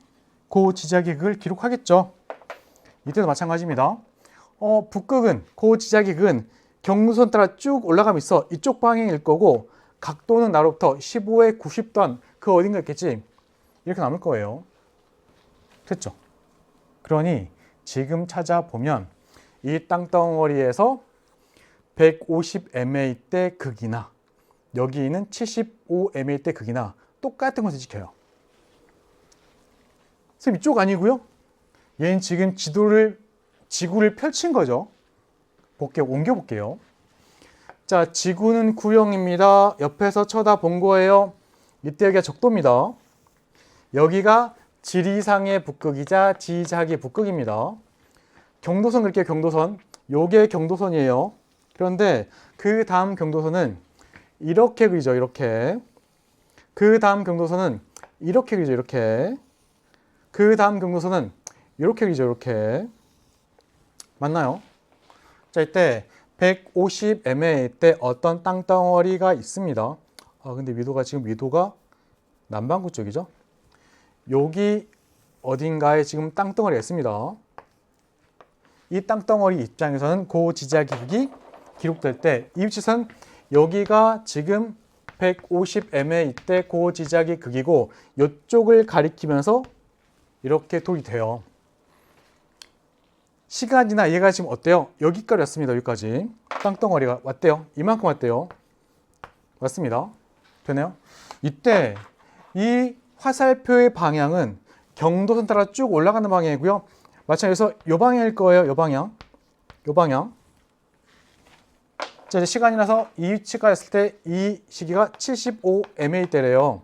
고지자기 극을 기록하겠죠. 이때도 마찬가지입니다. 북극은, 고지자기 극은 경도선 따라 쭉 올라가면 있어. 이쪽 방향일 거고, 각도는 나로부터 15에 90도안 그 어딘가 있겠지. 이렇게 남을 거예요. 됐죠? 그러니 지금 찾아보면 이 땅덩어리에서 150mA 대 극이나 여기 있는 75mA 대 극이나 똑같은 것을 지켜요. 선생님, 이쪽 아니고요? 얘는 지금 지구를 펼친 거죠. 옮겨볼게요. 자, 지구는 구형입니다. 옆에서 쳐다본 거예요. 이때 여기가 적도입니다. 여기가 지리상의 북극이자 지자기 북극입니다. 경도선 그릴게요. 경도선. 요게 경도선이에요. 그런데 그 다음 경도선은 이렇게 그리죠. 이렇게. 그 다음 경도선은 이렇게 그리죠. 이렇게. 그 다음 경도선은 이렇게 그리죠. 이렇게. 맞나요? 자, 이때 150mA 때 어떤 땅덩어리가 있습니다. 근데 위도가 남반구 쪽이죠. 여기 어딘가에 지금 땅덩어리가 있습니다. 이 땅덩어리 입장에서는 고지자기극이 기록될 때 이 위치선 여기가 지금 150mA 때 고지자기극이고 이쪽을 가리키면서 이렇게 돌이 돼요. 시간이나 얘가 지금 어때요? 여기까지 왔습니다. 여기까지. 땅덩어리가 왔대요. 이만큼 왔대요. 맞습니다. 되네요. 이때 이 화살표의 방향은 경도선 따라 쭉 올라가는 방향이고요. 마찬가지로 이 방향일 거예요. 이 방향. 자, 이제 시간이 나서 이 위치가 있을 때 이 시기가 75mA 때래요.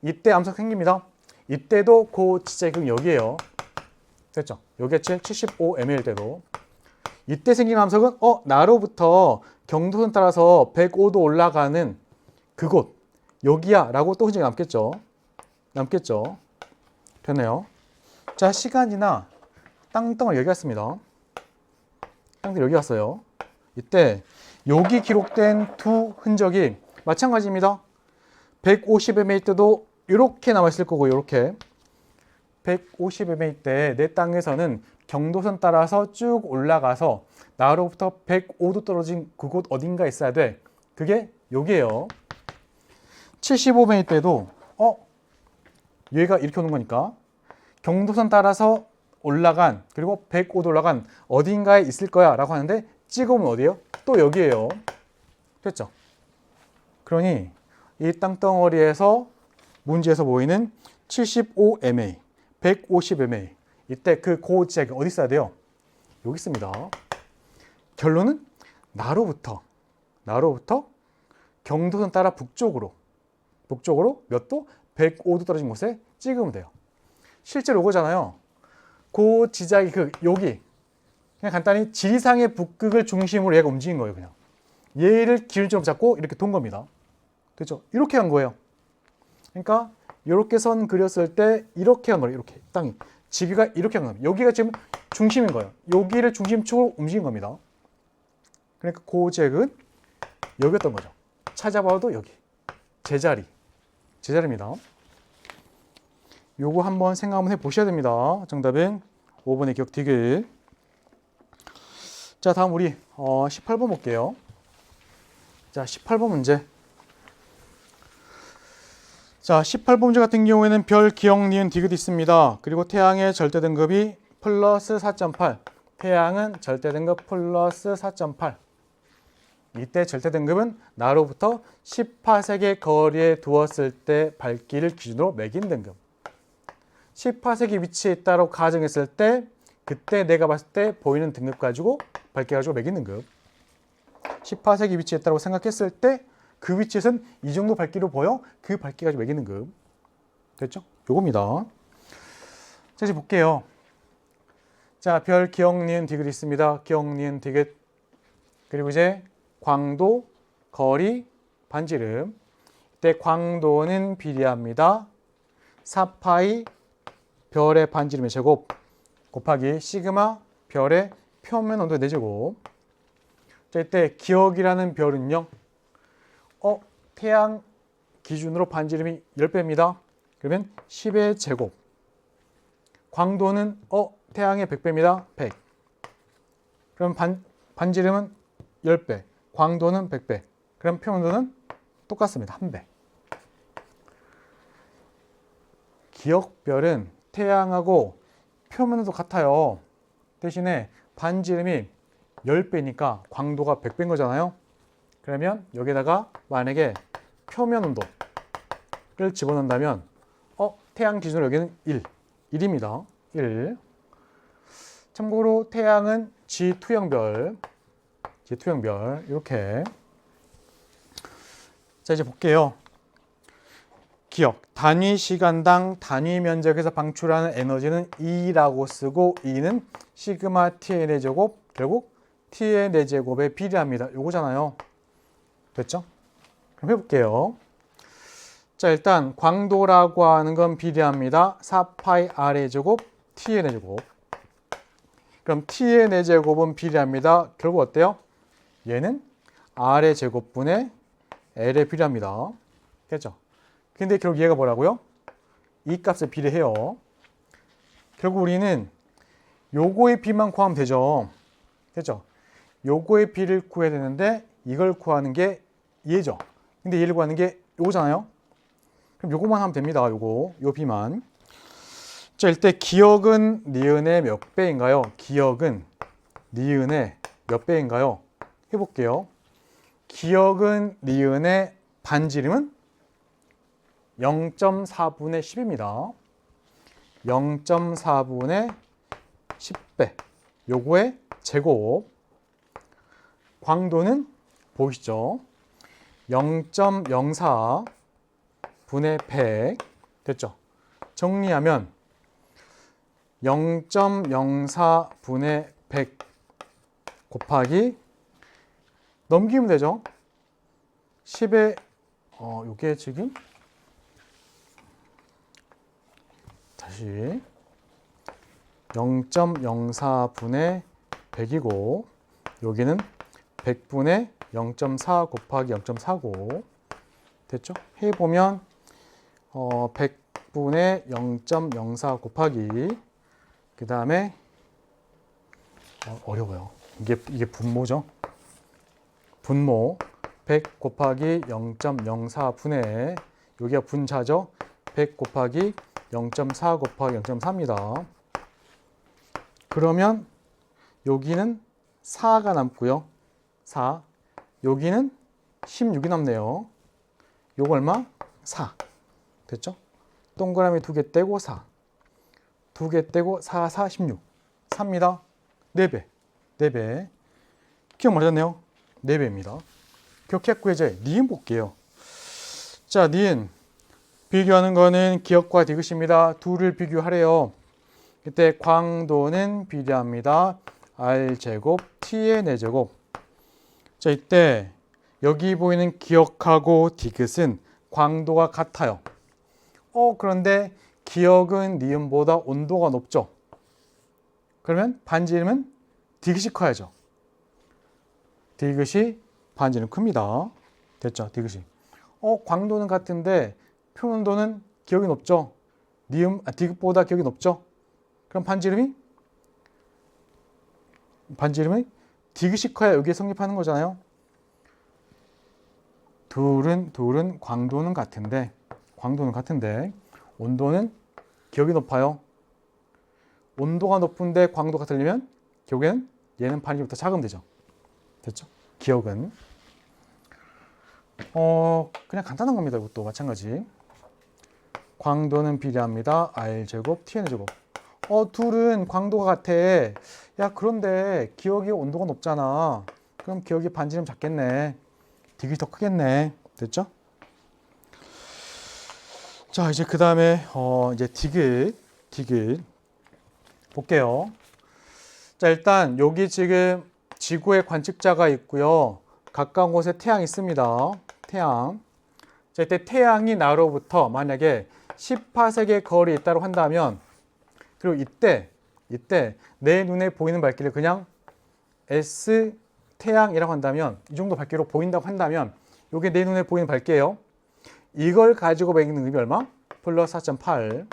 이때 암석 생깁니다. 이때도 고지자기극 여기에요. 됐죠? 여기가 75mA 때도. 이때 생긴 암석은 나로부터 경도선 따라서 105도 올라가는 그곳 여기야 라고 또 흔적이 남겠죠. 되네요. 자, 시간이나 땅덩어리 여기 왔습니다. 땅덩어리 여기 왔어요. 이때 여기 기록된 두 흔적이 마찬가지입니다. 150mA 때도 이렇게 남아있을 거고 이렇게 150mA 때 내 땅에서는 경도선 따라서 쭉 올라가서 나로부터 105도 떨어진 그곳 어딘가 있어야 돼. 그게 여기에요. 75mA 때도 얘가 이렇게 오는 거니까 경도선 따라서 올라간 그리고 105도 올라간 어딘가에 있을 거야 라고 하는데 찍어보면 어디예요? 또 여기에요. 됐죠? 그러니 이 땅덩어리에서 문제에서 보이는 75mA, 150mA 이때 그 고지자기 어디 있어야 돼요? 여기 있습니다. 결론은 나로부터 경도선 따라 북쪽으로 몇 도? 105도 떨어진 곳에 찍으면 돼요. 실제로 이거잖아요. 고지자기 여기 그냥 간단히 지리상의 북극을 중심으로 얘가 움직인 거예요. 그냥 얘를 기준점으로 잡고 이렇게 돈 겁니다. 됐죠? 이렇게 간 거예요. 그러니까 이렇게 선 그렸을 때 이렇게 간 거예요. 이렇게 땅이 지기가 이렇게 간 겁니다. 여기가 지금 중심인 거예요. 여기를 중심축으로 움직인 겁니다. 그러니까 고지자기극은 여기였던 거죠. 찾아봐도 여기 제자리입니다. 요거 한번 생각 한번 해보셔야 됩니다. 정답은 5번의 기억 디귿. 자, 다음 우리 18번 볼게요. 자, 18번 문제. 자, 18번 문제 같은 경우에는 별, 기역, 니은, 디귿이 있습니다. 그리고 태양의 절대 등급이 플러스 4.8. 태양은 절대 등급 플러스 4.8. 이때 절대 등급은 나로부터 18세계 거리에 두었을 때 밝기를 기준으로 매긴 등급. 10파세기 위치에 있다고 가정했을 때 그때 내가 봤을 때 보이는 등급 가지고 밝기 가지고 매긴 등급. 10파세기 위치에 있다고 생각했을 때 그 위치에선 이 정도 밝기로 보여? 그 밝기 가지고 매긴 등급. 됐죠? 요겁니다. 자, 이제 볼게요. 자, 별, 기억, 니은, 디귿 있습니다. 기억, 니은, 디귿. 그리고 이제 광도, 거리, 반지름. 이때 광도는 비례합니다. 4파이 별의 반지름의 제곱 곱하기 시그마 별의 표면 온도의 4제곱. 자, 이때 기억이라는 별은요. 태양 기준으로 반지름이 10배입니다. 그러면 10의 제곱. 광도는 태양의 100배입니다. 100. 그럼 반지름은 10배. 광도는 100배. 그럼 표면도는 똑같습니다. 1배. 기억별은 태양하고 표면도 같아요. 대신에 반지름이 10배니까 광도가 100배인 거잖아요. 그러면 여기다가 만약에 표면 온도를 집어넣는다면 태양 기준으로 여기는 1입니다. 1. 참고로 태양은 G2형별 이렇게. 자, 이제 볼게요. 기억, 단위 시간당 단위 면적에서 방출하는 에너지는 E라고 쓰고 E는 시그마 T의 4제곱, 결국 T의 4제곱에 비례합니다. 요거잖아요. 됐죠? 그럼 해볼게요. 자, 일단 광도라고 하는 건 비례합니다. 4파이 R의 제곱, T의 4제곱. 그럼 T의 4제곱은 비례합니다. 결국 어때요? 얘는 R의 제곱분의 L에 비례합니다. 됐죠? 근데 결국 얘가 뭐라고요? 이 값에 비례해요. 결국 우리는 요거의 비만 구하면 되죠. 됐죠? 요거의 비를 구해야 되는데 이걸 구하는 게 얘죠. 근데 얘를 구하는 게 요거잖아요. 그럼 요거만 하면 됩니다. 요 비만. 자, 일단 기억은 니은의 몇 배인가요? 기억은 니은의 몇 배인가요? 해볼게요. 기억은 니은의 반지름은 0.4분의 10입니다. 0.4분의 10배. 요거의 제곱. 광도는 보이시죠? 0.04 분의 100. 됐죠? 정리하면 0.04 분의 100 곱하기 넘기면 되죠? 10의 요게 지금 다시 0.04 분의 100이고 여기는 100분의 0.4 곱하기 0.49 됐죠? 해보면 100분의 0.04 곱하기 그 다음에 어려워요. 이게 분모죠. 분모 100 곱하기 0.04분의 여기가 분자죠. 100 곱하기 0.4 곱하기 0.4입니다. 그러면 여기는 4가 남고요. 4. 여기는 16이 남네요. 요거 얼마? 4. 됐죠? 동그라미 2개 떼고 4. 2개 떼고 4, 4, 16. 4입니다. 4배. 4배. 기억 맞았네요. 4배입니다. 기억했고 이제 니은 볼게요. 자, 니은. 비교하는 거는 기억과 디귿입니다. 둘을 비교하래요. 이때 광도는 비례합니다. R제곱, T의 4제곱. 자, 이때 여기 보이는 기억하고 디귿은 광도가 같아요. 그런데 기억은 니은보다 온도가 높죠. 그러면 반지름은 디귿이 커야죠. 디귿이 반지름 큽니다. 됐죠? 디귿이. 광도는 같은데 표온도는 기억이 높죠. 디귿보다 기억이 높죠. 그럼 반지름이 디귿이 커야 여기에 성립하는 거잖아요. 둘은 광도는 같은데 온도는 기억이 높아요. 온도가 높은데 광도가 같으려면 결국에는 얘는 반지름보다 작으면 되죠. 됐죠? 기억은 그냥 간단한 겁니다. 이것도 마찬가지. 광도는 비례합니다. R제곱, TN제곱. 둘은 광도가 같아. 야, 그런데 기억이 온도가 높잖아. 그럼 기억이 반지름 작겠네. 딕이 더 크겠네. 됐죠? 자, 이제 그 다음에 이제 디귿 볼게요. 자, 일단 여기 지금 지구의 관측자가 있고요. 가까운 곳에 태양이 있습니다. 태양. 자, 이때 태양이 나로부터 만약에 10파세기의 거리 있다고 한다면, 그리고 이때 내 눈에 보이는 밝기를 그냥 S 태양이라고 한다면, 이 정도 밝기로 보인다고 한다면, 이게 내 눈에 보이는 밝기예요. 이걸 가지고 매기는 능력이 얼마? 플러스 4.8.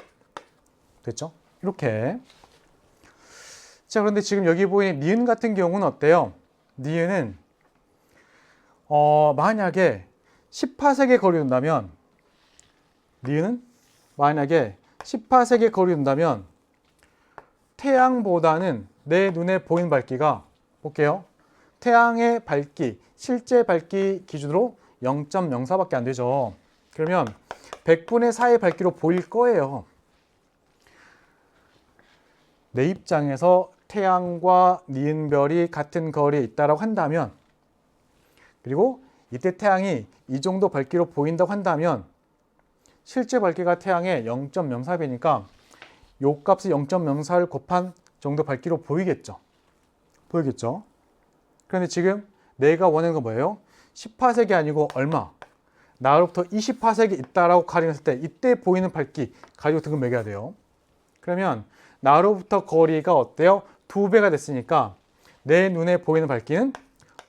됐죠? 이렇게. 자, 그런데 지금 여기 보이는 니은 같은 경우는 어때요? 니은은 만약에 10파세기 거리 둔다면, 니은은 만약에 10파세기 거리 둔다면 태양보다는 내 눈에 보이는 밝기가, 볼게요. 태양의 밝기, 실제 밝기 기준으로 0.04밖에 안 되죠. 그러면 100분의 4의 밝기로 보일 거예요. 내 입장에서 태양과 니은별이 같은 거리에 있다고 한다면, 그리고 이때 태양이 이 정도 밝기로 보인다고 한다면 실제 밝기가 태양의 0.04배니까 요 값을 0.04를 곱한 정도 밝기로 보이겠죠. 그런데 지금 내가 원하는 건 뭐예요? 10파세기 아니고 얼마? 나로부터 20파세기 있다라고 가정했을 때 이때 보이는 밝기 가지고 등급 매겨야 돼요. 그러면 나로부터 거리가 어때요? 2배가 됐으니까 내 눈에 보이는 밝기는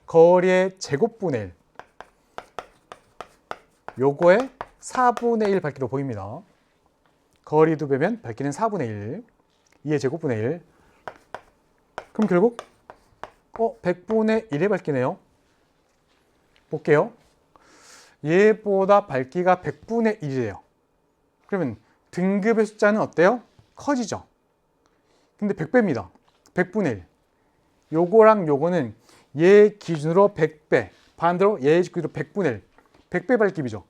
거리의 제곱분의 1. 요거의 4분의 1 밝기로 보입니다. 거리 2배면 밝기는 4분의 1. 2의 제곱분의 1. 그럼 결국 100분의 1의 밝기네요. 볼게요. 얘보다 밝기가 100분의 1이래요. 그러면 등급의 숫자는 어때요? 커지죠. 근데 100배입니다. 100분의 1. 요거랑 요거는 얘 기준으로 100배, 반대로 얘 기준으로 100분의 1. 100배 밝기비죠.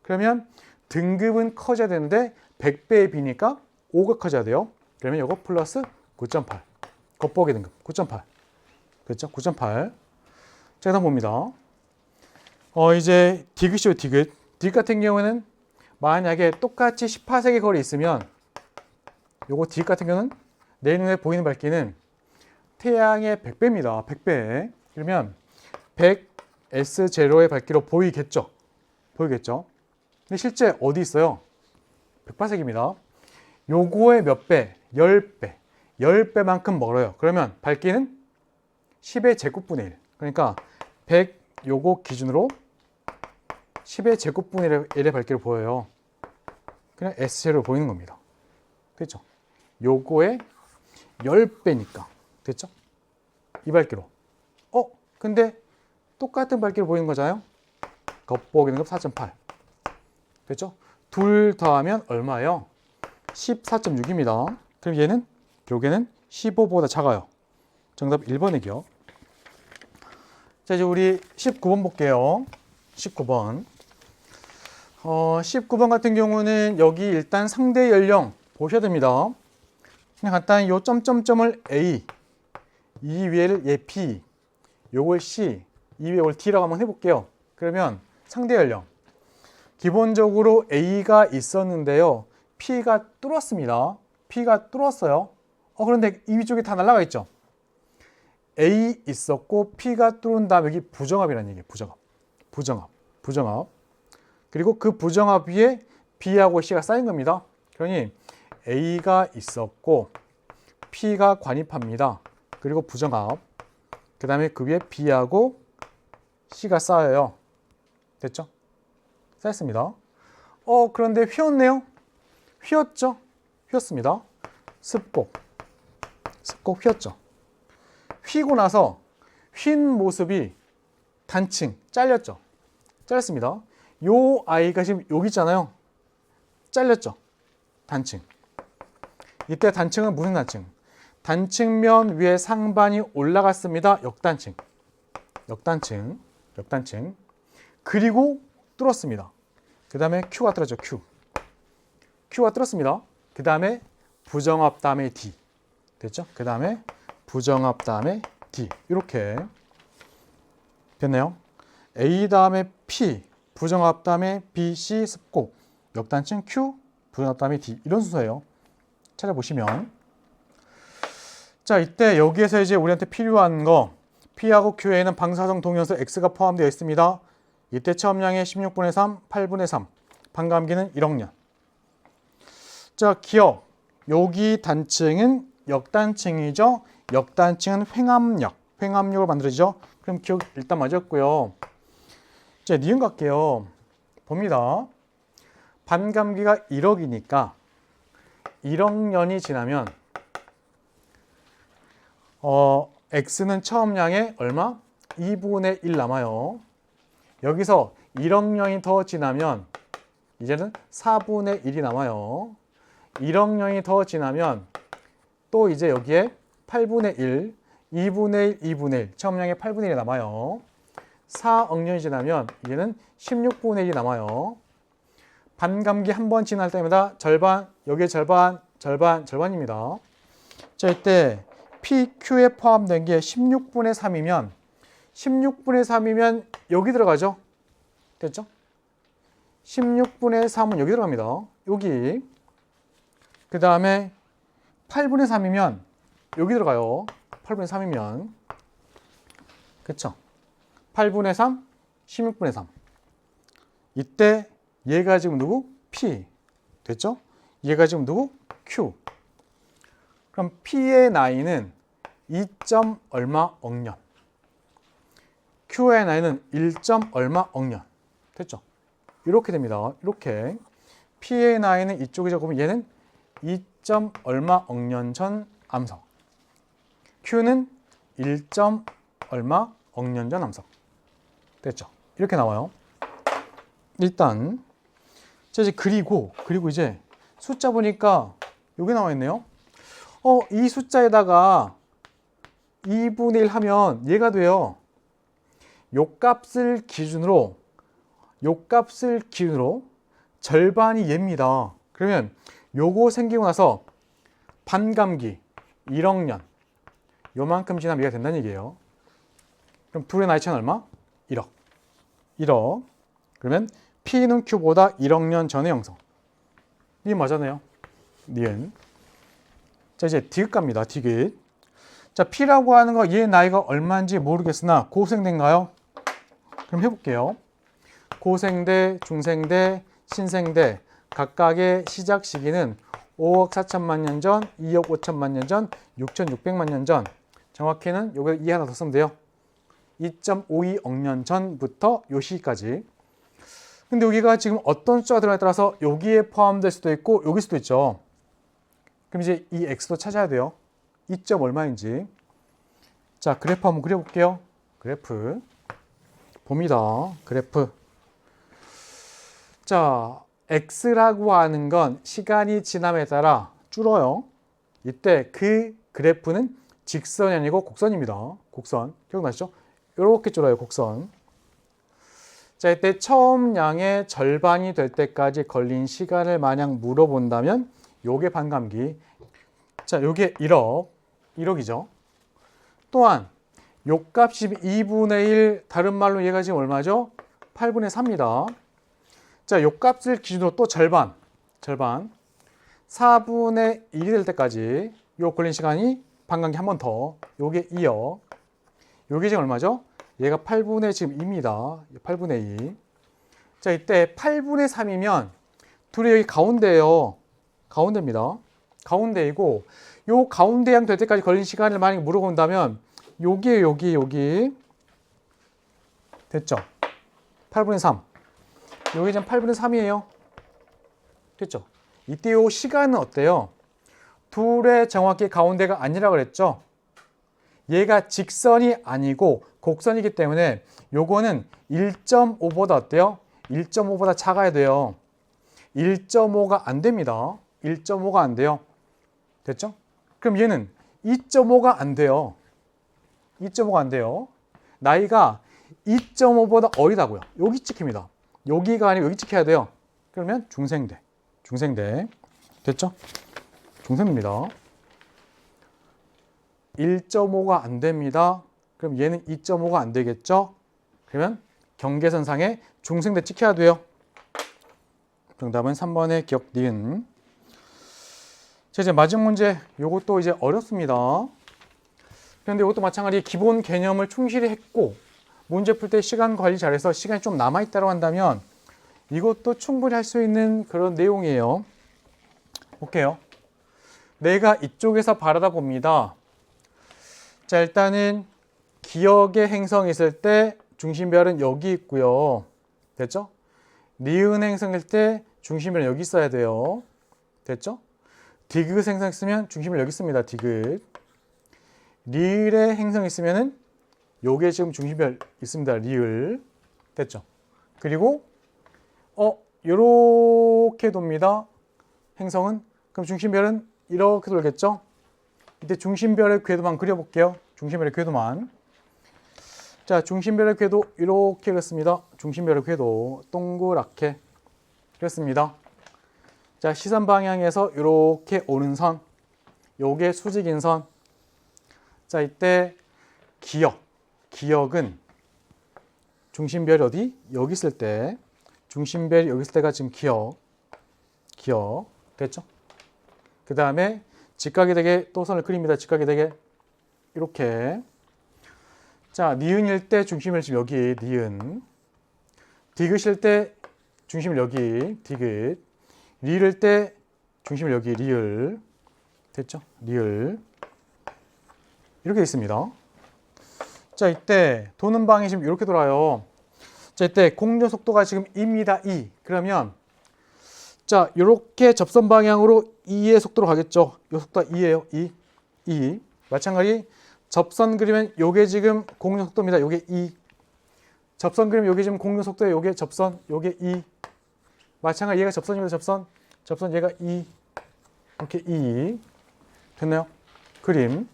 그러면 등급은 커져야 되는데 100배에 비니까 5가 커져야 돼요. 그러면 요거 플러스 9.8. 겉보기 등급 9.8. 그렇죠? 9.8. 자, 다음 봅니다. 이제 디귿이요, 디귿. 디귿 같은 경우는 만약에 똑같이 10파세기 거리 있으면 요거 디귿 같은 경우는 내 눈에 보이는 밝기는 태양의 100배입니다. 100배. 그러면 100S0의 밝기로 보이겠죠. 근데 실제 어디 있어요? 100파세기입니다. 요거의 몇 배? 10배. 10배만큼 멀어요. 그러면 밝기는 10의 제곱분의 1. 그러니까 100 요거 기준으로 10의 제곱분의 1의 밝기로 보여요. 그냥 S0로 보이는 겁니다. 됐죠? 요거의 10배니까. 됐죠? 이 밝기로. 근데 똑같은 밝기로 보이는 거잖아요. 겉보기 등급 4.8. 됐죠? 둘 더하면 얼마예요? 14.6입니다. 그럼 얘는 요게는 15보다 작아요. 정답 1번이고요. 자, 이제 우리 19번 볼게요. 19번. 19번 같은 경우는 여기 일단 상대 연령 보셔야 됩니다. 그냥 간단히 요 점점점을 A, 이 위에를 얘 B, 요걸 C, 이 위에 걸 D라고 한번 해볼게요. 그러면 상대 연령. 기본적으로 A가 있었는데요. P가 뚫었습니다. P가 뚫었어요. 그런데 이 위쪽에 다 날아가 있죠. A 있었고 P가 뚫은 다음에 여기 부정합이라는 얘기예요. 부정합. 그리고 그 부정합 위에 B하고 C가 쌓인 겁니다. 그러니 A가 있었고 P가 관입합니다. 그리고 부정합. 그 다음에 그 위에 B하고 C가 쌓여요. 됐죠? 쌓였습니다. 그런데 휘었네요. 휘었죠? 휘었습니다. 습곡 휘었죠. 휘고 나서 휜 모습이 단층 잘렸죠. 잘렸습니다. 요 아이가 지금 여기 있잖아요. 잘렸죠. 단층. 이때 단층은 무슨 단층? 단층면 위에 상반이 올라갔습니다. 역단층. 그리고 뚫었습니다. 그 다음에 Q가 떨어져. Q가 뚫었습니다. 그 다음에 부정합 다음에 D. 됐죠? 그 다음에 부정합 다음에 D. 이렇게 됐네요. A 다음에 P, 부정합 다음에 B, C, 습곡, 역단층 Q, 부정합 다음에 D. 이런 순서예요. 찾아보시면. 자, 이때 여기에서 이제 우리한테 필요한 거 P하고 Q에는 방사성 동위원소 X가 포함되어 있습니다. 이때 처음량의 16분의 3, 8분의 3. 반감기는 1억 년. 자, 기억. 여기 단층은 역단층이죠. 역단층은 횡압력. 횡압력으로 만들어지죠. 그럼 기억 일단 맞았고요. 자, 니은 갈게요. 봅니다. 반감기가 1억이니까 1억 년이 지나면 X는 처음량의 얼마? 2분의 1 남아요. 여기서 1억 년이 더 지나면 이제는 4분의 1이 남아요. 1억 년이 더 지나면 또 이제 여기에 8분의 1, 2분의 1, 2분의 1, 처음량의 8분의 1이 남아요. 4억 년이 지나면 이제는 16분의 1이 남아요. 반감기 한 번 지날 때마다 절반, 여기에 절반, 절반, 절반입니다. 자, 이때 PQ에 포함된 게 16분의 3이면 16분의 3이면 여기 들어가죠? 됐죠? 16분의 3은 여기 들어갑니다. 여기. 그 다음에 8분의 3이면 여기 들어가요. 8분의 3이면. 그쵸? 8분의 3, 16분의 3. 이때 얘가 지금 누구? P. 됐죠? 얘가 지금 누구? Q. 그럼 P의 나이는 2. 얼마 억년. Q의 나이는 1. 얼마 억년. 됐죠? 이렇게 됩니다. 이렇게. P의 나이는 이쪽에 적으면 얘는 2. 얼마 억년 전 암석. Q는 1. 얼마 억년 전 암석. 됐죠? 이렇게 나와요. 일단 이제 그리고 이제 숫자 보니까 여기 나와 있네요. 이 숫자에다가 2분의 1 하면 얘가 돼요. 요 값을 기준으로 절반이 얘입니다. 그러면 요거 생기고 나서 반감기 1억 년 요만큼 지나면 얘가 된다는 얘기예요. 그럼 둘의 나이 차는 얼마? 1억. 그러면 P는 Q보다 1억 년 전의 형성. 이게 맞았네요. 니은. 자, 이제 디귿 갑니다. 디귿. 자, P라고 하는 거 얘 나이가 얼마인지 모르겠으나 고생대인가요? 그럼 해볼게요. 고생대, 중생대, 신생대 각각의 시작 시기는 5억 4천만 년 전, 2억 5천만 년 전, 6,600만 년 전. 정확히는 요거 2 하나 더 쓰면 돼요. 2.52억 년 전부터 요 시기까지. 근데 여기가 지금 어떤 숫자가 들어가에 따라서 여기에 포함될 수도 있고 여기 수도 있죠. 그럼 이제 이 x도 찾아야 돼요. 2. 얼마인지. 자, 그래프 한번 그려볼게요. 그래프 봅니다. 그래프. 자, x라고 하는 건 시간이 지남에 따라 줄어요. 이때 그 그래프는 직선이 아니고 곡선입니다. 곡선. 기억나시죠? 이렇게 줄어요. 곡선. 자, 이때 처음량의 절반이 될 때까지 걸린 시간을 만약 물어본다면 요게 반감기. 자, 요게 1억이죠. 또한 요 값이 2분의 1, 다른 말로 얘가 지금 얼마죠? 8분의 3입니다. 자, 요 값을 기준으로 또 절반. 4분의 1이 될 때까지 요 걸린 시간이 반감기 한 번 더. 요게 2억. 요게 지금 얼마죠? 얘가 8분의 지금 2입니다. 8분의 2. 자, 이때 8분의 3이면 둘이 여기 가운데예요. 가운데입니다. 가운데이고 요 가운데양 될 때까지 걸린 시간을 만약에 물어본다면 여기 됐죠? 8분의 3. 여기 지금 8분의 3이에요. 됐죠? 이때 요 시간은 어때요? 둘의 정확히 가운데가 아니라고 그랬죠? 얘가 직선이 아니고 곡선이기 때문에 요거는 1.5보다 어때요? 1.5보다 작아야 돼요. 1.5가 안 됩니다. 1.5가 안 돼요. 됐죠? 그럼 얘는 2.5가 안 돼요. 2.5가 안 돼요. 나이가 2.5보다 어리다고요. 여기 찍힙니다. 여기가 아니고 여기 찍혀야 돼요. 그러면 중생대. 됐죠? 중심입니다. 1.5가 안 됩니다. 그럼 얘는 2.5가 안 되겠죠? 그러면 경계선상에 중심대 찍혀야 돼요. 정답은 3번의 기억 니은. 자, 이제 마지막 문제. 요것도 이제 어렵습니다. 그런데 이것도 마찬가지 기본 개념을 충실히 했고 문제 풀 때 시간 관리 잘해서 시간이 좀 남아있다고 한다면 이것도 충분히 할 수 있는 그런 내용이에요. 볼게요. 내가 이쪽에서 바라다 봅니다. 자, 일단은 기역의 행성이 있을 때 중심별은 여기 있고요. 됐죠? 니은 행성일 때 중심별은 여기 있어야 돼요. 됐죠? 디귿 행성 있으면 중심별 여기 있습니다. 디귿. 리을의 행성 있으면은 요게 지금 중심별 있습니다. 리을. 됐죠? 그리고 요렇게 돕니다. 행성은. 그럼 중심별은 이렇게 돌겠죠? 이때 중심별의 궤도만 그려볼게요. 중심별의 궤도만. 자, 중심별의 궤도 이렇게 그렸습니다. 중심별의 궤도 동그랗게 그렸습니다. 자, 시선 방향에서 이렇게 오는 선. 요게 수직인 선. 자, 이때 기역은 중심별이 어디? 여기 있을 때. 중심별이 여기 있을 때가 지금 기역. 됐죠? 그 다음에 직각이 되게 또 선을 그립니다. 직각이 되게 이렇게. 자, 니은일 때 중심을 지금 여기 니은. 디귿일 때 중심을 여기 디귿. 리을 때 중심을 여기 리을. 됐죠? 리을. 이렇게 있습니다. 자, 이때 도는 방이 지금 이렇게 돌아요. 자, 이때 공조 속도가 지금 2입니다. 2. 그러면 자, 이렇게 접선 방향으로 2의 속도로 가겠죠. 이 속도가 2예요. 2. 마찬가지 접선 그리면 요게 지금 공조 속도입니다. 요게 2. 접선 그리면 요게 지금 공조 속도에 요게 접선, 요게 2. 마찬가지 얘가 접선입니다. 접선 얘가 2. 이렇게 2. 됐나요? 그림.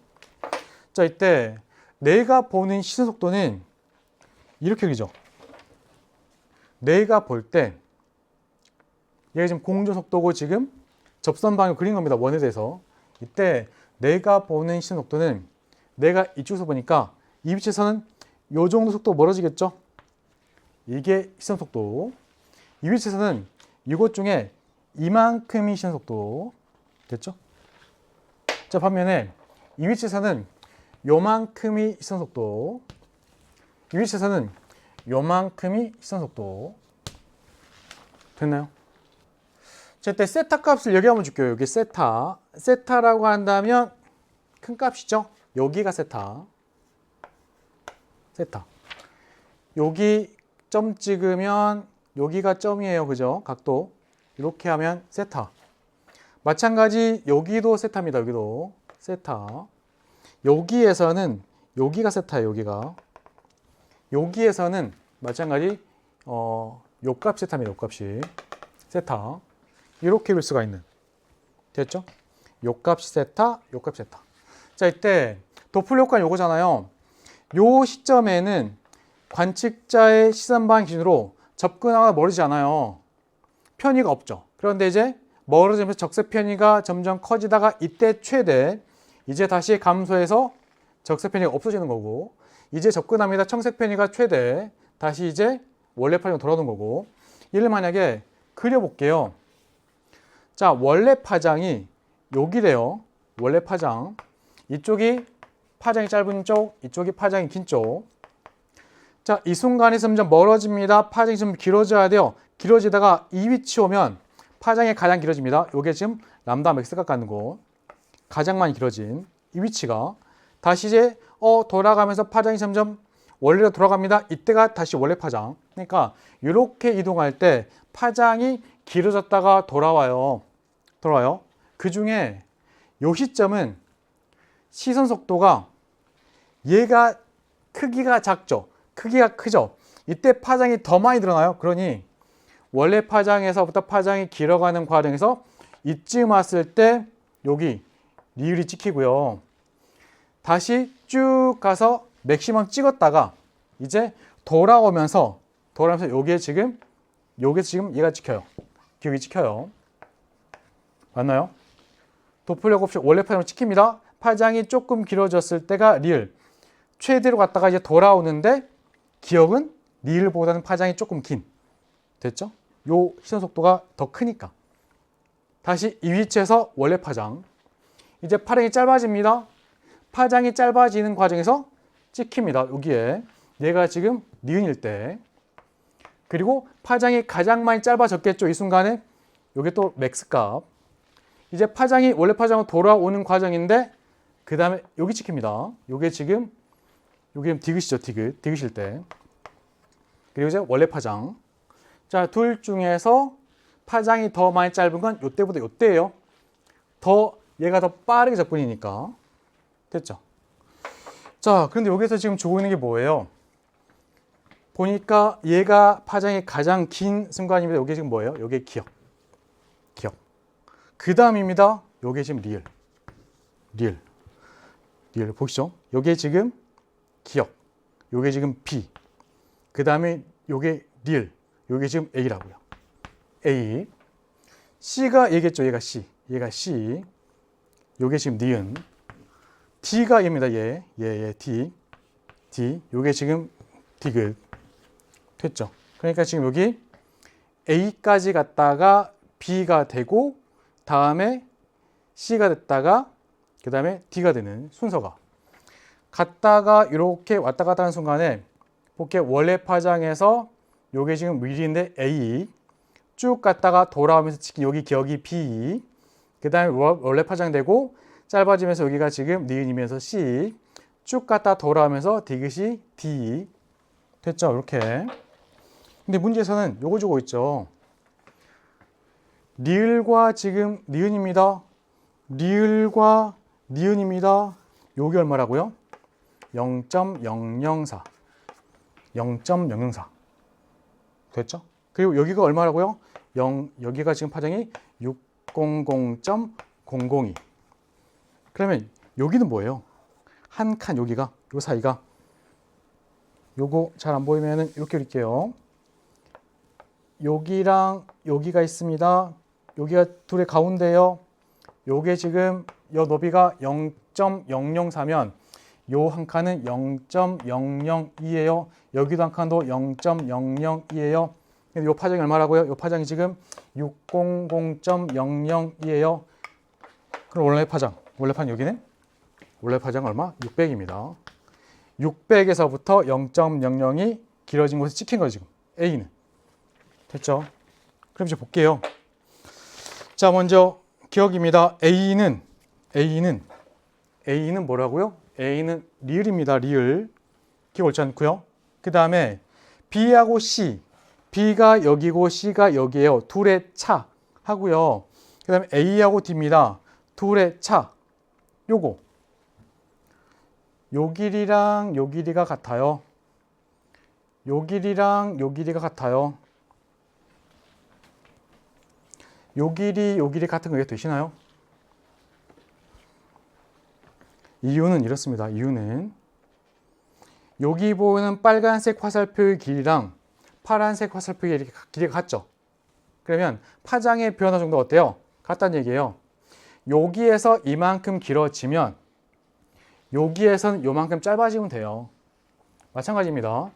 자, 이때 내가 보는 시선 속도는 이렇게 그리죠. 내가 볼 때 얘가 지금 공조 속도고 지금 접선 방향을 그린 겁니다. 원에 대해서. 이때 내가 보는 시선 속도는 내가 이쪽에서 보니까 이 위치에서는 요 정도 속도 멀어지겠죠? 이게 시선 속도. 이 위치에서는 이것 중에 이만큼이 시선 속도. 됐죠? 자, 반면에 이 위치에서는 요만큼이 시선 속도. 이 위치에서는 요만큼이 시선 속도. 됐나요? 자, 이때 세타 값을 여기 한번 줄게요. 여기 세타. 세타라고 한다면 큰 값이죠? 여기가 세타. 여기 점 찍으면 여기가 점이에요. 그죠? 각도. 이렇게 하면 세타. 마찬가지 여기도 세타입니다. 여기도 세타. 여기에서는 여기가 세타예요. 여기에서는 마찬가지 요 값 세타입니다. 요 값이 세타. 이렇게 볼 수가 있는. 됐죠? 요 값이 세타, 요 값이 세타. 자, 이때 도플러 효과는 요거잖아요. 요 시점에는 관측자의 시선 방향 기준으로 접근하거나 멀어지지 않아요. 편의가 없죠. 그런데 이제 멀어지면서 적색 편의가 점점 커지다가 이때 최대, 이제 다시 감소해서 적색 편의가 없어지는 거고, 이제 접근합니다. 청색 편의가 최대, 다시 이제 원래 파장으로 돌아오는 거고. 얘를 만약에 그려볼게요. 자, 원래 파장이 여기래요. 원래 파장. 이쪽이 파장이 짧은 쪽, 이쪽이 파장이 긴 쪽. 자, 이 순간에 점점 멀어집니다. 파장이 좀 길어져야 돼요. 길어지다가 이 위치 오면 파장이 가장 길어집니다. 요게 지금 람다 맥스가 가는 곳. 가장 많이 길어진 이 위치가. 다시 이제 돌아가면서 파장이 점점 원래로 돌아갑니다. 이때가 다시 원래 파장. 그러니까 이렇게 이동할 때 파장이 길어졌다가 돌아와요. 그 중에 요 시점은 시선 속도가 얘가 크기가 작죠. 크기가 크죠. 이때 파장이 더 많이 늘어나요. 그러니 원래 파장에서부터 파장이 길어가는 과정에서 이쯤 왔을 때 여기 리을이 찍히고요. 다시 쭉 가서 맥시멈 찍었다가 이제 돌아오면서 요게 지금 얘가 찍혀요. 기억이 찍혀요. 맞나요? 도플러 곱셈 원래 파장으로 찍힙니다. 파장이 조금 길어졌을 때가 리을. 최대로 갔다가 이제 돌아오는데 기억은 리을보다는 파장이 조금 긴. 됐죠? 요 시선 속도가 더 크니까. 다시 이 위치에서 원래 파장. 이제 파장이 짧아집니다. 파장이 짧아지는 과정에서 찍힙니다. 여기에 얘가 지금 니은일 때. 그리고 파장이 가장 많이 짧아졌겠죠. 이 순간에 이게 또 맥스 값. 이제 파장이 원래 파장으로 돌아오는 과정인데 그 다음에 여기 찍힙니다. 요게 지금 디귿이죠. 디귿일 때. 그리고 이제 원래 파장. 자, 둘 중에서 파장이 더 많이 짧은 건 요때보다 요때예요. 얘가 더 빠르게 접근이니까. 됐죠? 자, 그런데 여기서 지금 주고 있는 게 뭐예요? 보니까 얘가 파장이 가장 긴 순간입니다. 이게 지금 뭐예요? 이게 기억. 그 다음입니다. 이게 지금 리을 보시죠? 이게 지금 기억. 이게 지금 B. 그 다음에 이게 리을. 이게 지금 A라고요. A. C가 얘겠죠. 얘가 C. 이게 지금 니은. D가 얘입니다. 얘 D. 이게 지금 디귿. 됐죠? 그러니까 지금 여기 A까지 갔다가 B가 되고 다음에 C가 됐다가 그 다음에 D가 되는 순서가 갔다가 이렇게 왔다 갔다 하는 순간에 볼게 원래 파장에서 요게 지금 위인데 A 쭉 갔다가 돌아오면서 치킨 여기 기억이 B 그 다음에 원래 파장 되고 짧아지면서 여기가 지금 니은이면서 C 쭉 갔다 돌아오면서 디귿이 D 됐죠? 이렇게. 근데 문제에서는 요거 주고 있죠. 리을과 지금 니은입니다. 리을과 니은입니다. 요게 얼마라고요? 0.004. 0.004. 됐죠? 그리고 여기가 얼마라고요? 여기가 지금 파장이 600.002. 그러면 여기는 뭐예요? 한 칸 여기가 요 사이가 요거 잘 안 보이면은 이렇게 그릴게요. 여기랑 여기가 있습니다. 여기가 둘의 가운데요. 요게 지금 요 너비가 0.004면 요 한 칸은 0.002예요. 여기도 한 칸도 0.002예요. 요 파장이 얼마라고요? 요 파장이 지금 600.002예요. 그럼 원래 파장 여기는 원래 파장 얼마? 600입니다. 600에서부터 0.00이 길어진 곳에 찍힌 거예요, 지금. A는. 됐죠? 그럼 이제 볼게요. 자, 먼저 기억입니다. A는 뭐라고요? A는 리을입니다. 리을. 기억 옳지 않고요. 그 다음에 B하고 C. B가 여기고 C가 여기에요. 둘의 차 하고요. 그 다음에 A하고 D입니다. 둘의 차. 요거. 요 길이랑 요 길이가 같아요. 요 길이랑 요 길이가 같아요. 요 길이 같은 거 되시나요? 이유는 이렇습니다. 이유는 여기 보이는 빨간색 화살표의 길이랑 파란색 화살표의 길이가 같죠? 그러면 파장의 변화 정도 어때요? 같다는 얘기예요. 여기에서 이만큼 길어지면 여기에서는 요만큼 짧아지면 돼요. 마찬가지입니다.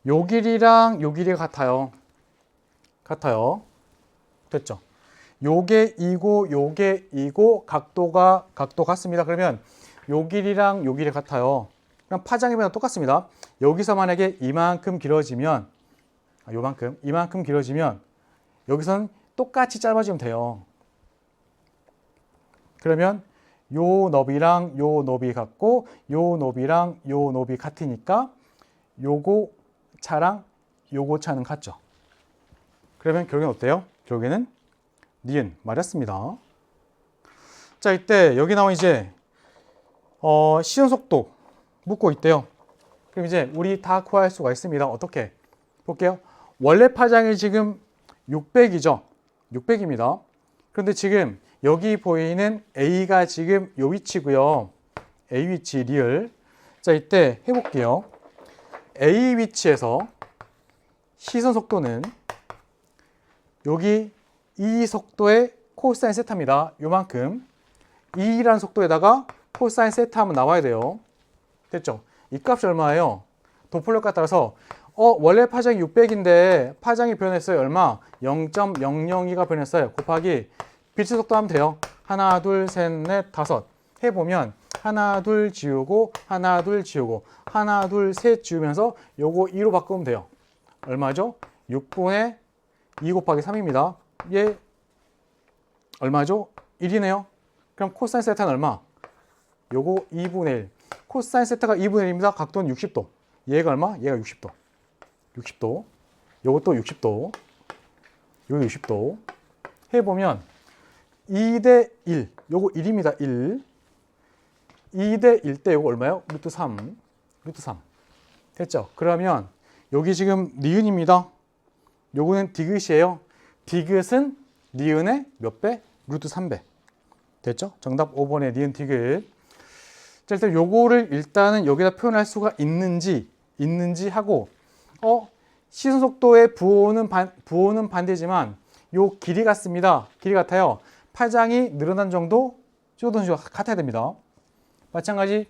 요 길이랑 요 길이가 같아요. 됐죠? 요게 이고 각도 같습니다. 그러면 요 길이랑 요 길이 같아요. 그럼 파장의 변화 똑같습니다. 여기서 만약에 이만큼 길어지면 이만큼 길어지면 여기서는 똑같이 짧아지면 돼요. 그러면 요 너비랑 요 너비 같고 요 너비랑 요 너비 같으니까 요거 차랑 요거 차는 같죠. 그러면 결국엔 어때요? 결국에는 니은 맞았습니다. 자, 이때 여기 나온 이제 시선 속도 묻고 있대요. 그럼 이제 우리 다 구할 수가 있습니다. 어떻게? 볼게요. 원래 파장이 지금 600이죠. 600입니다. 그런데 지금 여기 보이는 A가 지금 요 위치고요. A 위치 리을. 자, 이때 해볼게요. A 위치에서 시선 속도는 여기 이 속도에 코사인 세타입니다. 요만큼. 2라는 속도에다가 코사인 세타 하면 나와야 돼요. 됐죠? 이 값이 얼마예요? 도플러 값 따라서 원래 파장이 600인데 파장이 변했어요. 얼마? 0.002가 변했어요. 곱하기 빛의 속도 하면 돼요. 하나, 둘, 셋, 넷, 다섯. 해보면 하나, 둘 지우고 하나, 둘 지우고 하나, 둘, 셋 지우면서 요거 2로 바꾸면 돼요. 얼마죠? 6분의 2 곱하기 3입니다. 얘 얼마죠? 1이네요. 그럼 코사인 세타는 얼마? 요거 2분의 1. 코사인 세타가 2분의 1입니다. 각도는 60도. 얘가 얼마? 얘가 60도. 60도. 요것도 60도. 요거 60도. 해보면 2대 1. 요거 1입니다. 1. 2대 1 때 요거 얼마예요? 루트 3. 루트 3. 됐죠? 그러면 여기 지금 니은입니다. 요거는 디귿이에요. 디귿은 니은의 몇 배? 루트 3배. 됐죠? 정답 5번의 니은 디귿. 자, 일단 요거를 일단은 여기다 표현할 수가 있는지 하고 시선 속도의 부호는 반대지만 요 길이 같습니다. 길이 같아요. 파장이 늘어난 정도, 줄어든 정도 같아야 됩니다. 마찬가지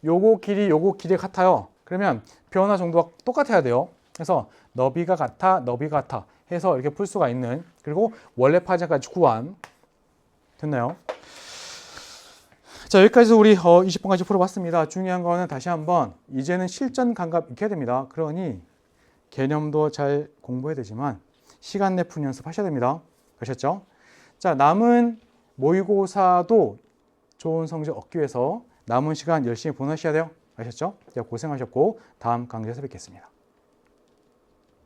요거 길이 같아요. 그러면 변화 정도가 똑같아야 돼요. 그래서 너비가 같아 해서 이렇게 풀 수가 있는, 그리고 원래 파장까지 구한. 됐나요? 자, 여기까지 우리 20번까지 풀어봤습니다. 중요한 거는 다시 한번 이제는 실전 감각 익혀야 됩니다. 그러니 개념도 잘 공부해야 되지만 시간 내 푸는 연습하셔야 됩니다. 아셨죠? 자, 남은 모의고사도 좋은 성적 얻기 위해서 남은 시간 열심히 보내셔야 돼요. 아셨죠? 고생하셨고 다음 강좌에서 뵙겠습니다.